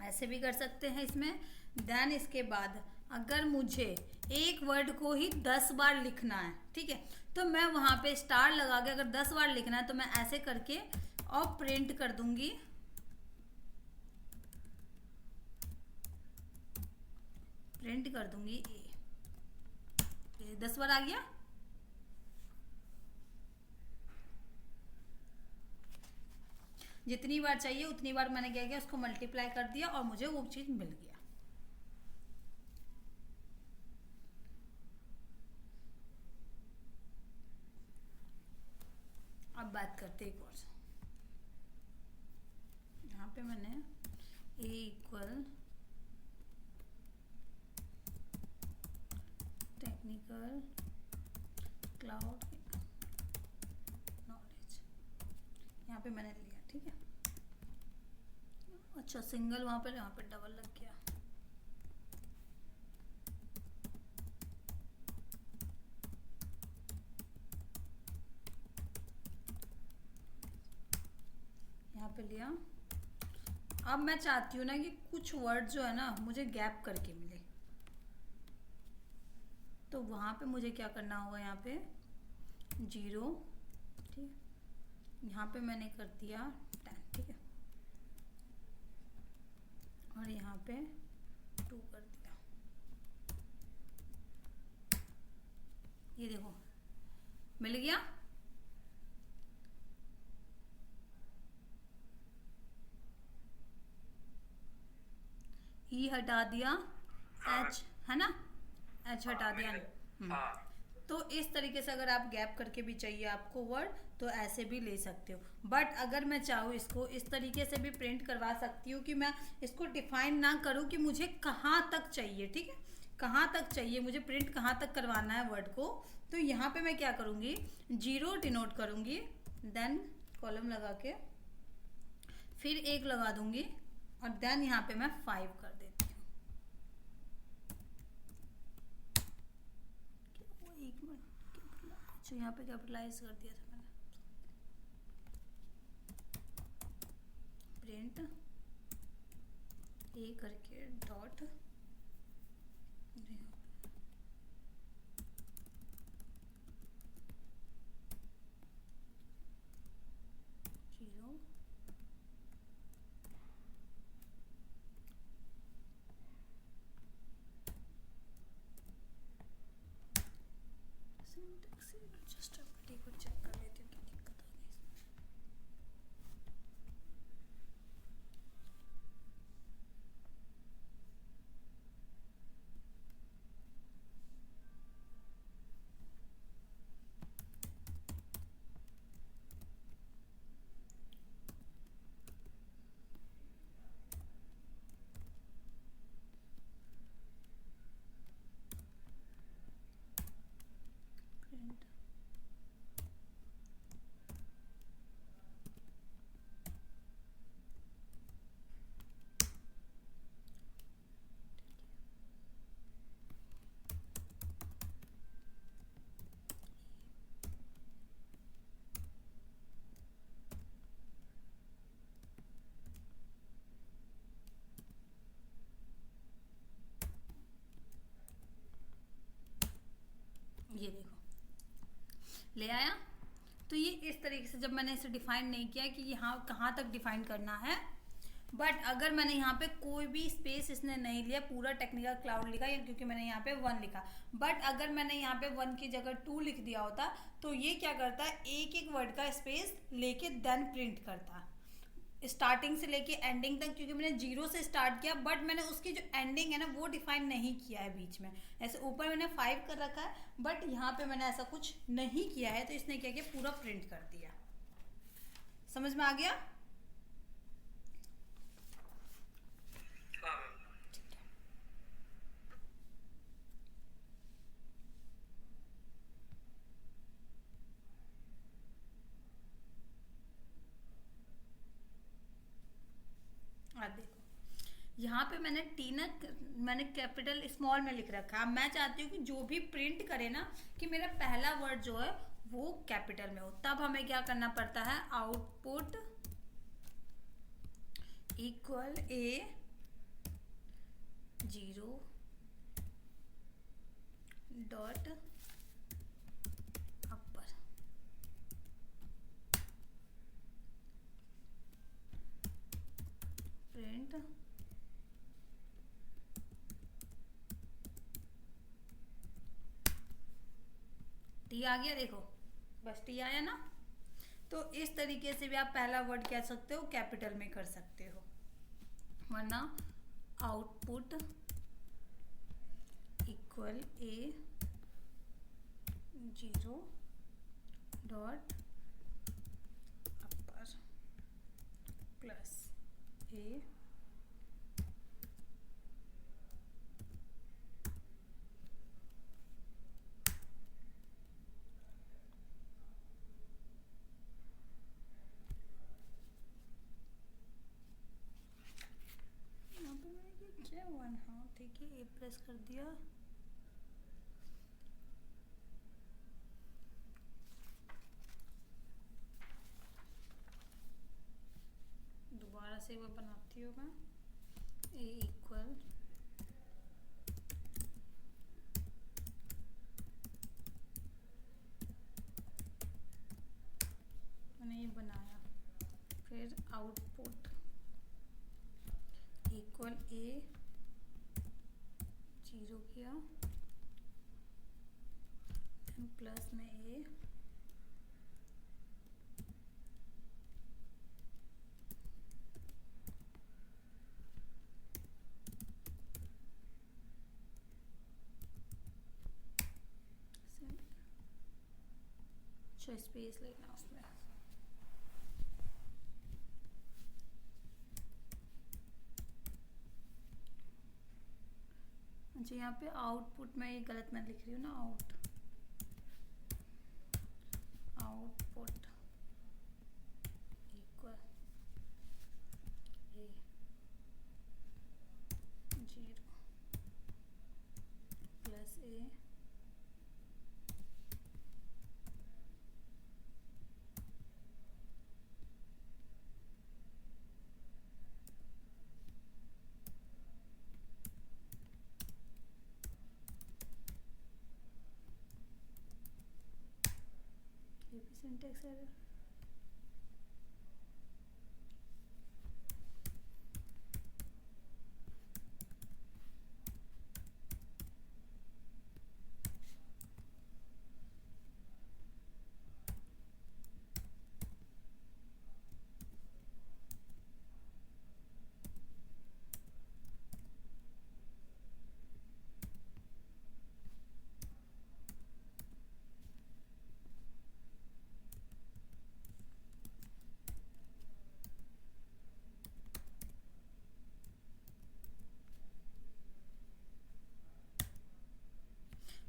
S1: ऐसे भी कर सकते हैं इसमें। देन इसके बाद अगर मुझे एक वर्ड को ही 10 बार लिखना है, ठीक है, तो मैं वहां पे स्टार लगा के, अगर 10 बार लिखना है तो मैं ऐसे करके और प्रिंट कर दूंगी, प्रिंट कर दूंगी ए, 10 बार आ गया, जितनी बार चाहिए उतनी बार मैंने क्या किया, उसको मल्टीप्लाई कर दिया और मुझे वो चीज मिल गया। अब बात करते एक और, यहाँ पे मैंने ए इक्वल क्लाउड नॉलेज यहाँ पे मैंने लिया, ठीक है। अच्छा सिंगल वहाँ पे डबल लग गया। यहाँ पे लिया। अब मैं चाहती हूँ ना कि कुछ वर्ड जो है ना मुझे गैप करके मिले, तो वहाँ पे मुझे क्या करना होगा, यहाँ पे 0, ठीक है, यहाँ पे मैंने कर दिया 10, ठीक है, और यहाँ पे 2 कर दिया। ये देखो मिल गया। ई हटा दिया, एच है ना, एच हटा दिया।
S3: हाँ
S1: तो इस तरीके से अगर आप गैप करके भी चाहिए आपको वर्ड तो ऐसे भी ले सकते हो। बट अगर मैं चाहूँ इसको इस तरीके से भी प्रिंट करवा सकती हूँ कि मैं इसको डिफाइन ना करूँ कि मुझे कहाँ तक चाहिए, ठीक है, कहाँ तक चाहिए मुझे प्रिंट, कहाँ तक करवाना है वर्ड को। तो यहाँ पे मैं क्या करूँगी, 0 डिनोट करूँगी, देन कॉलम लगा के फिर 1 लगा दूंगी, और देन यहाँ पे मैं 5 कर देती हूँ। एक मिनट, अच्छा यहाँ पे कैपिटलाइज कर दिया था मैंने। प्रिंट ए करके डॉट, जीरो, सिंटैक्स जस्ट एक बार चेक कर लेती हूँ क्या दिक्कत आ गई इसमें। प्रिंट ये देखो ले आया। तो ये इस तरीके से जब मैंने इसे डिफाइन नहीं किया कि यहाँ कहाँ तक डिफाइन करना है, बट अगर मैंने यहाँ पे कोई भी स्पेस इसने नहीं लिया, पूरा टेक्निकल क्लाउड लिखा या क्योंकि मैंने यहाँ पे 1 लिखा, बट अगर मैंने यहाँ पे 1 की जगह 2 लिख दिया होता तो ये क्या करता है, एक एक वर्ड का स्पेस लेके देन प्रिंट करता, स्टार्टिंग से लेके एंडिंग तक। क्योंकि मैंने 0 से स्टार्ट किया बट मैंने उसकी जो एंडिंग है ना वो डिफाइन नहीं किया है बीच में। ऐसे ऊपर मैंने 5 कर रखा है बट यहाँ पे मैंने ऐसा कुछ नहीं किया है, तो इसने क्या किया, पूरा प्रिंट कर दिया। समझ में आ गया?
S3: हाँ
S1: देखो यहाँ पे मैंने टी ना मैंने कैपिटल स्मॉल में लिख रखा है। मैं चाहती हूँ कि जो भी प्रिंट करे ना कि मेरा पहला वर्ड जो है वो कैपिटल में हो। तब हमें क्या करना पड़ता है, आउटपुट इक्वल ए 0 डॉट अपर, प्रिंट टी आ गया। देखो बस टी आया ना। तो इस तरीके से भी आप पहला वर्ड कह सकते हो कैपिटल में कर सकते हो, वरना आउटपुट इक्वल ए 0 डॉट अपर प्लस ए हाँ ठीक है, ए प्रेस कर दिया। दोबारा से वो बनाती हूँ मैं। ए इक्वल मैंने ये बनाया, फिर आउटपुट इक्वल ए 0 किया, प्लस में ए अच्छा स्पेस लेना उसमें। अच्छा यहाँ पे आउटपुट में ये गलत मैं लिख रही हूँ ना, आउटपुट इक्वल ए 0 प्लस ए ये भी सिंटेक्स एरर।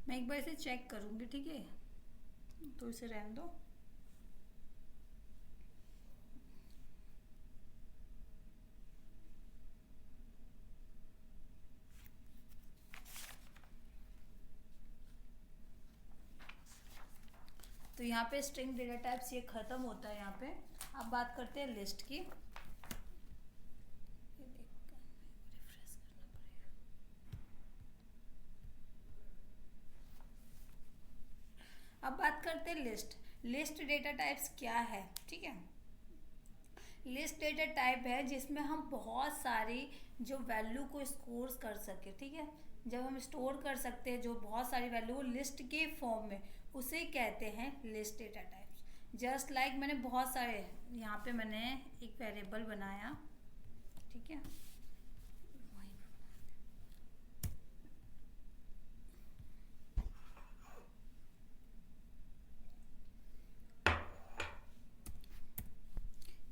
S1: मैं एक बार इसे चेक करूंगी, ठीक है, तो इसे रहने दो। तो यहाँ पे स्ट्रिंग डेटा टाइप्स ये खत्म होता है यहाँ पे। अब बात करते हैं लिस्ट की। अब बात करते हैं लिस्ट डेटा टाइप्स क्या है, ठीक है। लिस्ट डेटा टाइप है जिसमें हम बहुत सारी जो वैल्यू को स्टोर कर सके, ठीक है। जब हम स्टोर कर सकते हैं जो बहुत सारी वैल्यू को लिस्ट के फॉर्म में, उसे कहते हैं list data types. Just like मैंने बहुत सारे यहाँ पे मैंने एक वेरिएबल बनाया, ठीक है,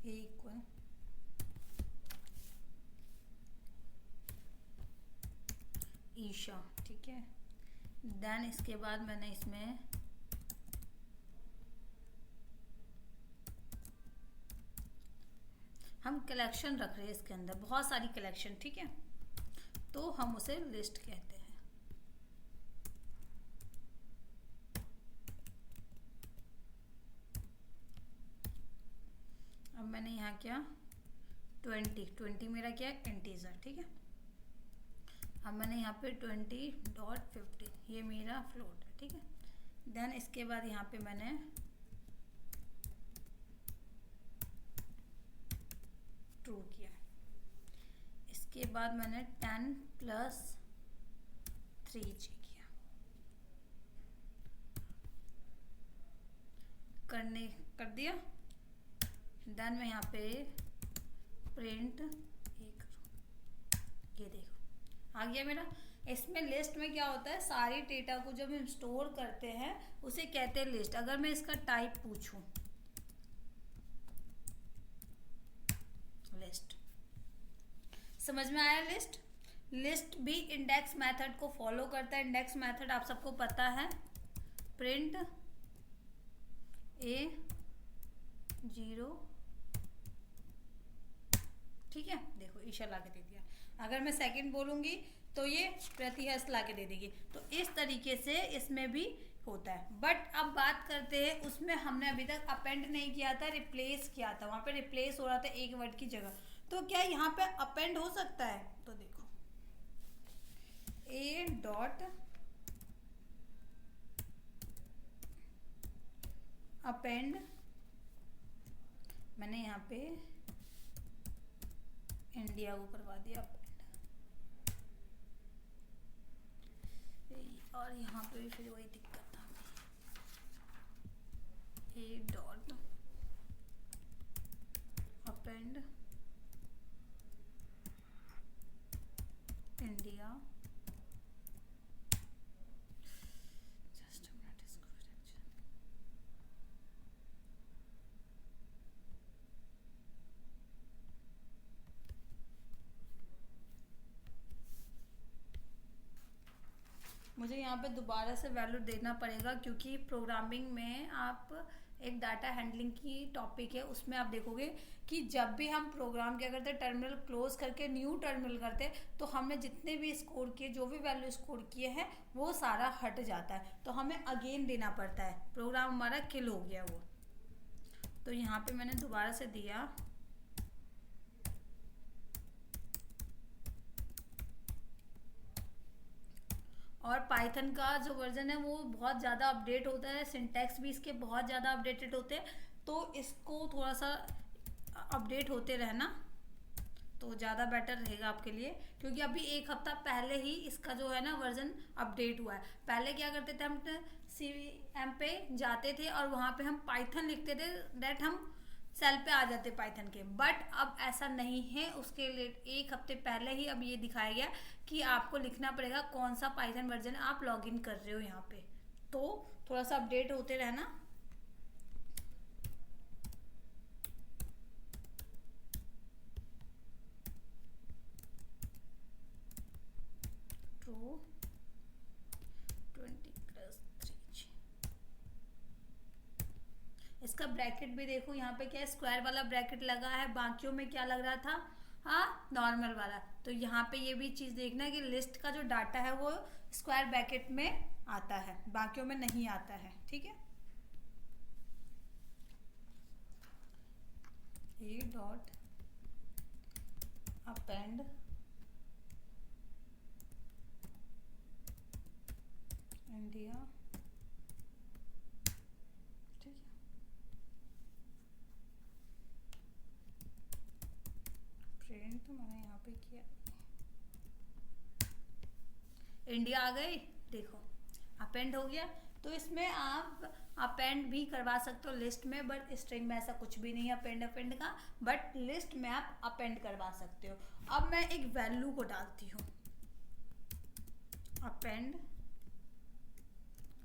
S1: ए इक्वल ईशा, ठीक है। देन इसके बाद मैंने इसमें हम कलेक्शन रख रहे हैं, इसके अंदर बहुत सारी कलेक्शन, ठीक है, तो हम उसे लिस्ट कहते हैं। अब मैंने यहाँ क्या 20 मेरा क्या है इंटीजर, ठीक है। अब मैंने यहाँ पे 20.15 ये मेरा फ्लोट है, ठीक है। देन इसके बाद यहाँ पे मैंने ट्रू किया। इसके बाद मैंने 10 + 3g किया। कर दिया। देन मैं यहाँ पे प्रिंट ये करूँ, ये देखो आ गया मेरा। इसमें लिस्ट में क्या होता है, सारी डेटा को जब हम स्टोर करते हैं उसे कहते हैं लिस्ट। अगर मैं इसका टाइप पूछूं, लिस्ट, समझ में आया। लिस्ट भी इंडेक्स मेथड को फॉलो करता है। इंडेक्स मेथड आप सबको पता है, प्रिंट A 0 ठीक है, देखो ईशा ला के दे दिया। अगर मैं सेकंड बोलूंगी तो ये प्रतिहस्त ला के दे देगी। तो इस तरीके से इसमें भी होता है। बट अब बात करते हैं, उसमें हमने अभी तक अपेंड नहीं किया था, रिप्लेस किया था। वहां पे रिप्लेस हो रहा था एक वर्ड की जगह। तो क्या यहाँ पे अपेंड हो सकता है? तो देखो ए डॉट अपेंड, मैंने यहाँ पे इंडिया को करवा दिया अपेंड, और यहाँ पे भी फिर वही दिक्कत था। ए dot append India, just a minute, इसको मुझे यहाँ पे दोबारा से वैल्यू देना पड़ेगा, क्योंकि प्रोग्रामिंग में आप एक डाटा हैंडलिंग की टॉपिक है, उसमें आप देखोगे कि जब भी हम प्रोग्राम क्या करते हैं, टर्मिनल क्लोज करके न्यू टर्मिनल करते हैं, तो हमने जितने भी स्कोर किए, जो भी वैल्यू स्कोर किए हैं, वो सारा हट जाता है। तो हमें अगेन देना पड़ता है, प्रोग्राम हमारा किल हो गया वो। तो यहाँ पे मैंने दोबारा से दिया, और पाइथन का जो वर्जन है वो बहुत ज़्यादा अपडेट होता है, सिंटैक्स भी इसके बहुत ज़्यादा अपडेटेड होते हैं। तो इसको थोड़ा सा अपडेट होते रहना तो ज़्यादा बेटर रहेगा आपके लिए, क्योंकि अभी एक हफ्ता पहले ही इसका जो है ना वर्जन अपडेट हुआ है। पहले क्या करते थे, हम CVM पे जाते थे और वहाँ पे हम पाइथन लिखते थे, दैट हम सेल पे आ जाते पाइथन के। बट अब ऐसा नहीं है, उसके लिए एक हफ्ते पहले ही अब ये दिखाया गया कि आपको लिखना पड़ेगा कौन सा पाइथन वर्जन आप लॉगिन कर रहे हो यहाँ पे। तो थोड़ा सा अपडेट होते रहना। ट्रू 20+3, इसका ब्रैकेट भी देखो, यहाँ पे क्या है, स्क्वायर वाला ब्रैकेट लगा है, बाकियों में क्या लग रहा था, हाँ नॉर्मल वाला। तो यहाँ पे ये भी चीज़ देखना है कि लिस्ट का जो डाटा है वो स्क्वायर ब्रैकेट में आता है, बाकियों में नहीं आता है। ठीक है, ए डॉट अपेंड इंडिया, ठीक है, प्रिंट मैंने यहाँ पे किया, इंडिया आ गई, देखो अपेंड हो गया। तो इसमें आप अपेंड भी करवा सकते हो लिस्ट में, बट स्ट्रिंग में ऐसा कुछ भी नहीं है अपेंड का, बट लिस्ट में आप अपेंड करवा सकते हो। अब मैं एक वैल्यू को डालती हूँ, अपेंड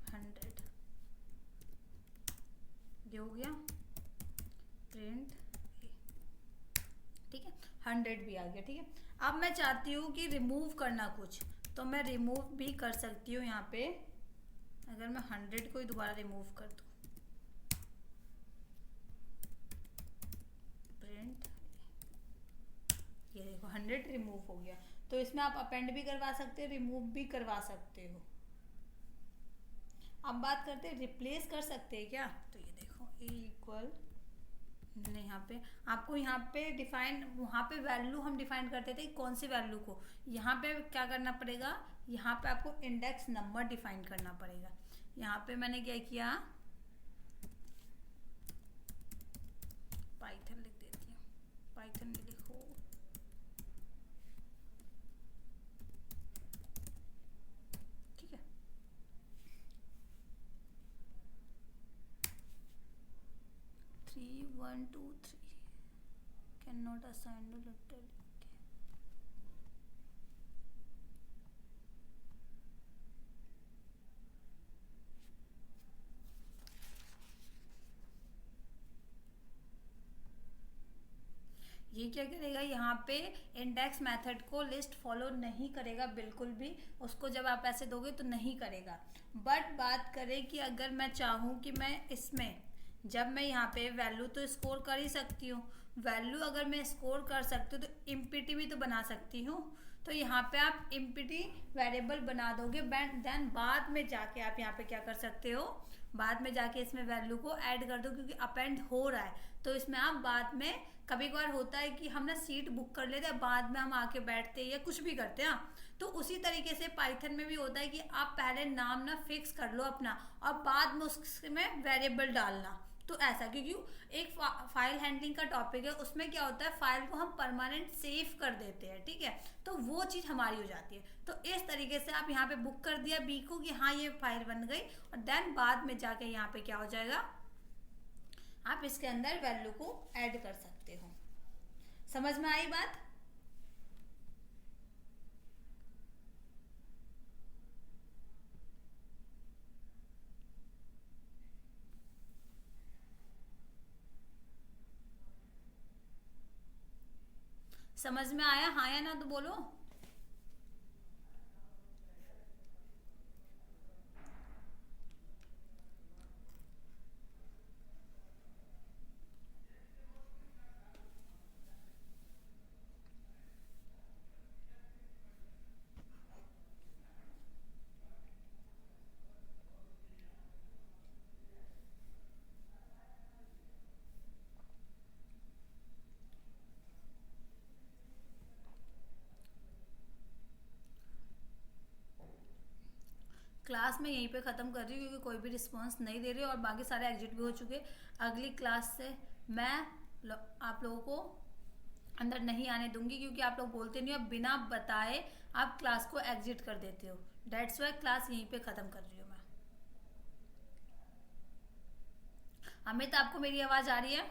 S1: 100, ये हो गया, प्रिंट, ठीक है, 100 भी आ गया। ठीक है, अब मैं चाहती हूँ कि रिमूव करना कुछ, तो मैं रिमूव भी कर सकती हूँ। यहाँ पे अगर मैं 100 को ही दोबारा रिमूव कर दूँ, प्रिंट, ये देखो 100 रिमूव हो गया। तो इसमें आप अपेंड भी करवा सकते हो, रिमूव भी करवा सकते हो। अब बात करते हैं रिप्लेस कर सकते हैं क्या, तो ये देखो ए इक्वल, यहाँ पे आपको यहाँ पे डिफाइन, वहाँ पे वैल्यू हम डिफाइन करते थे कौन सी वैल्यू को, यहाँ पे क्या करना पड़ेगा, यहाँ पे आपको इंडेक्स नंबर डिफाइन करना पड़ेगा। यहाँ पे मैंने क्या किया, पाइथन लिख देती हूँ, पाइथन में लिखो ठीक है, 3 1 2 3 can not assign to letter. ये क्या करेगा, यहाँ पे इंडेक्स मेथड को लिस्ट फॉलो नहीं करेगा बिल्कुल भी, उसको जब आप ऐसे दोगे तो नहीं करेगा। बट बात करें कि अगर मैं चाहूँ कि मैं इसमें, जब मैं यहाँ पे वैल्यू तो स्कोर कर ही सकती हूँ, वैल्यू अगर मैं स्कोर कर सकती हूँ तो इम्पिटी भी तो बना सकती हूँ। तो यहाँ पे आप इम्पिटी वेरिएबल बना दोगे, देन बाद में जाके आप यहाँ पे क्या कर सकते हो, बाद में जाके इसमें वैल्यू को ऐड कर दो, क्योंकि अपेंड हो रहा है तो इसमें आप बाद में, कभी कभार होता है कि हम ना सीट बुक कर लेते हैं, बाद में हम आके बैठते हैं या कुछ भी करते हैं, तो उसी तरीके से पाइथन में भी होता है कि आप पहले नाम ना फिक्स कर लो अपना और बाद में उसमें वेरिएबल डालना। तो ऐसा, क्योंकि एक फाइल हैंडलिंग का टॉपिक है, उसमें क्या होता है फाइल को हम परमानेंट सेव कर देते हैं, ठीक है, तो वो चीज़ हमारी हो जाती है। तो इस तरीके से आप यहाँ पे बुक कर दिया बी को कि हाँ ये फाइल बन गई, और देन बाद में जाके यहाँ पे क्या हो जाएगा, आप इसके अंदर वैल्यू को ऐड कर सकते हो। समझ में आई बात? समझ में आया हाँ या ना तो बोलो। क्लास में यहीं पे ख़त्म कर रही हूँ, क्योंकि कोई भी रिस्पांस नहीं दे रही और बाकी सारे एग्जिट भी हो चुके। अगली क्लास से मैं आप लोगों को अंदर नहीं आने दूंगी, क्योंकि आप लोग बोलते नहीं हो, बिना बताए आप क्लास को एग्जिट कर देते हो। डेट्स वाई क्लास यहीं पे ख़त्म कर रही हूँ मैं। अमित, आपको मेरी आवाज़ आ रही है?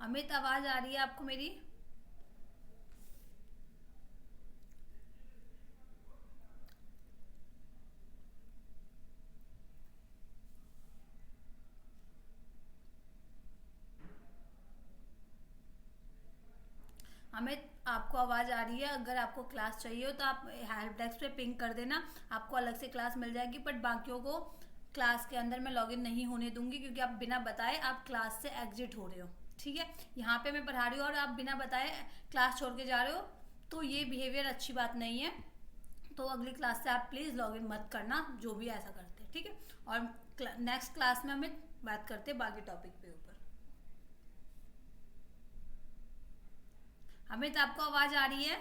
S1: अमित, आवाज़ आ रही है आपको मेरी? अमित, आपको आवाज़ आ रही है? अगर आपको क्लास चाहिए हो तो आप हेल्प डेस्क पे पिंग कर देना, आपको अलग से क्लास मिल जाएगी। बट बाकियों को क्लास के अंदर मैं लॉगिन नहीं होने दूंगी, क्योंकि आप बिना बताए आप क्लास से एग्जिट हो रहे हो, ठीक है। यहाँ पे मैं पढ़ा रही हूँ और आप बिना बताए क्लास छोड़ के जा रहे हो, तो ये बिहेवियर अच्छी बात नहीं है। तो अगली क्लास से आप प्लीज़ लॉगिन मत करना, जो भी ऐसा करते हैं, ठीक है। और नेक्स्ट क्लास में हमें बात करते हैं बाकी टॉपिक पे ऊपर। अमित, आपको आवाज़ आ रही है?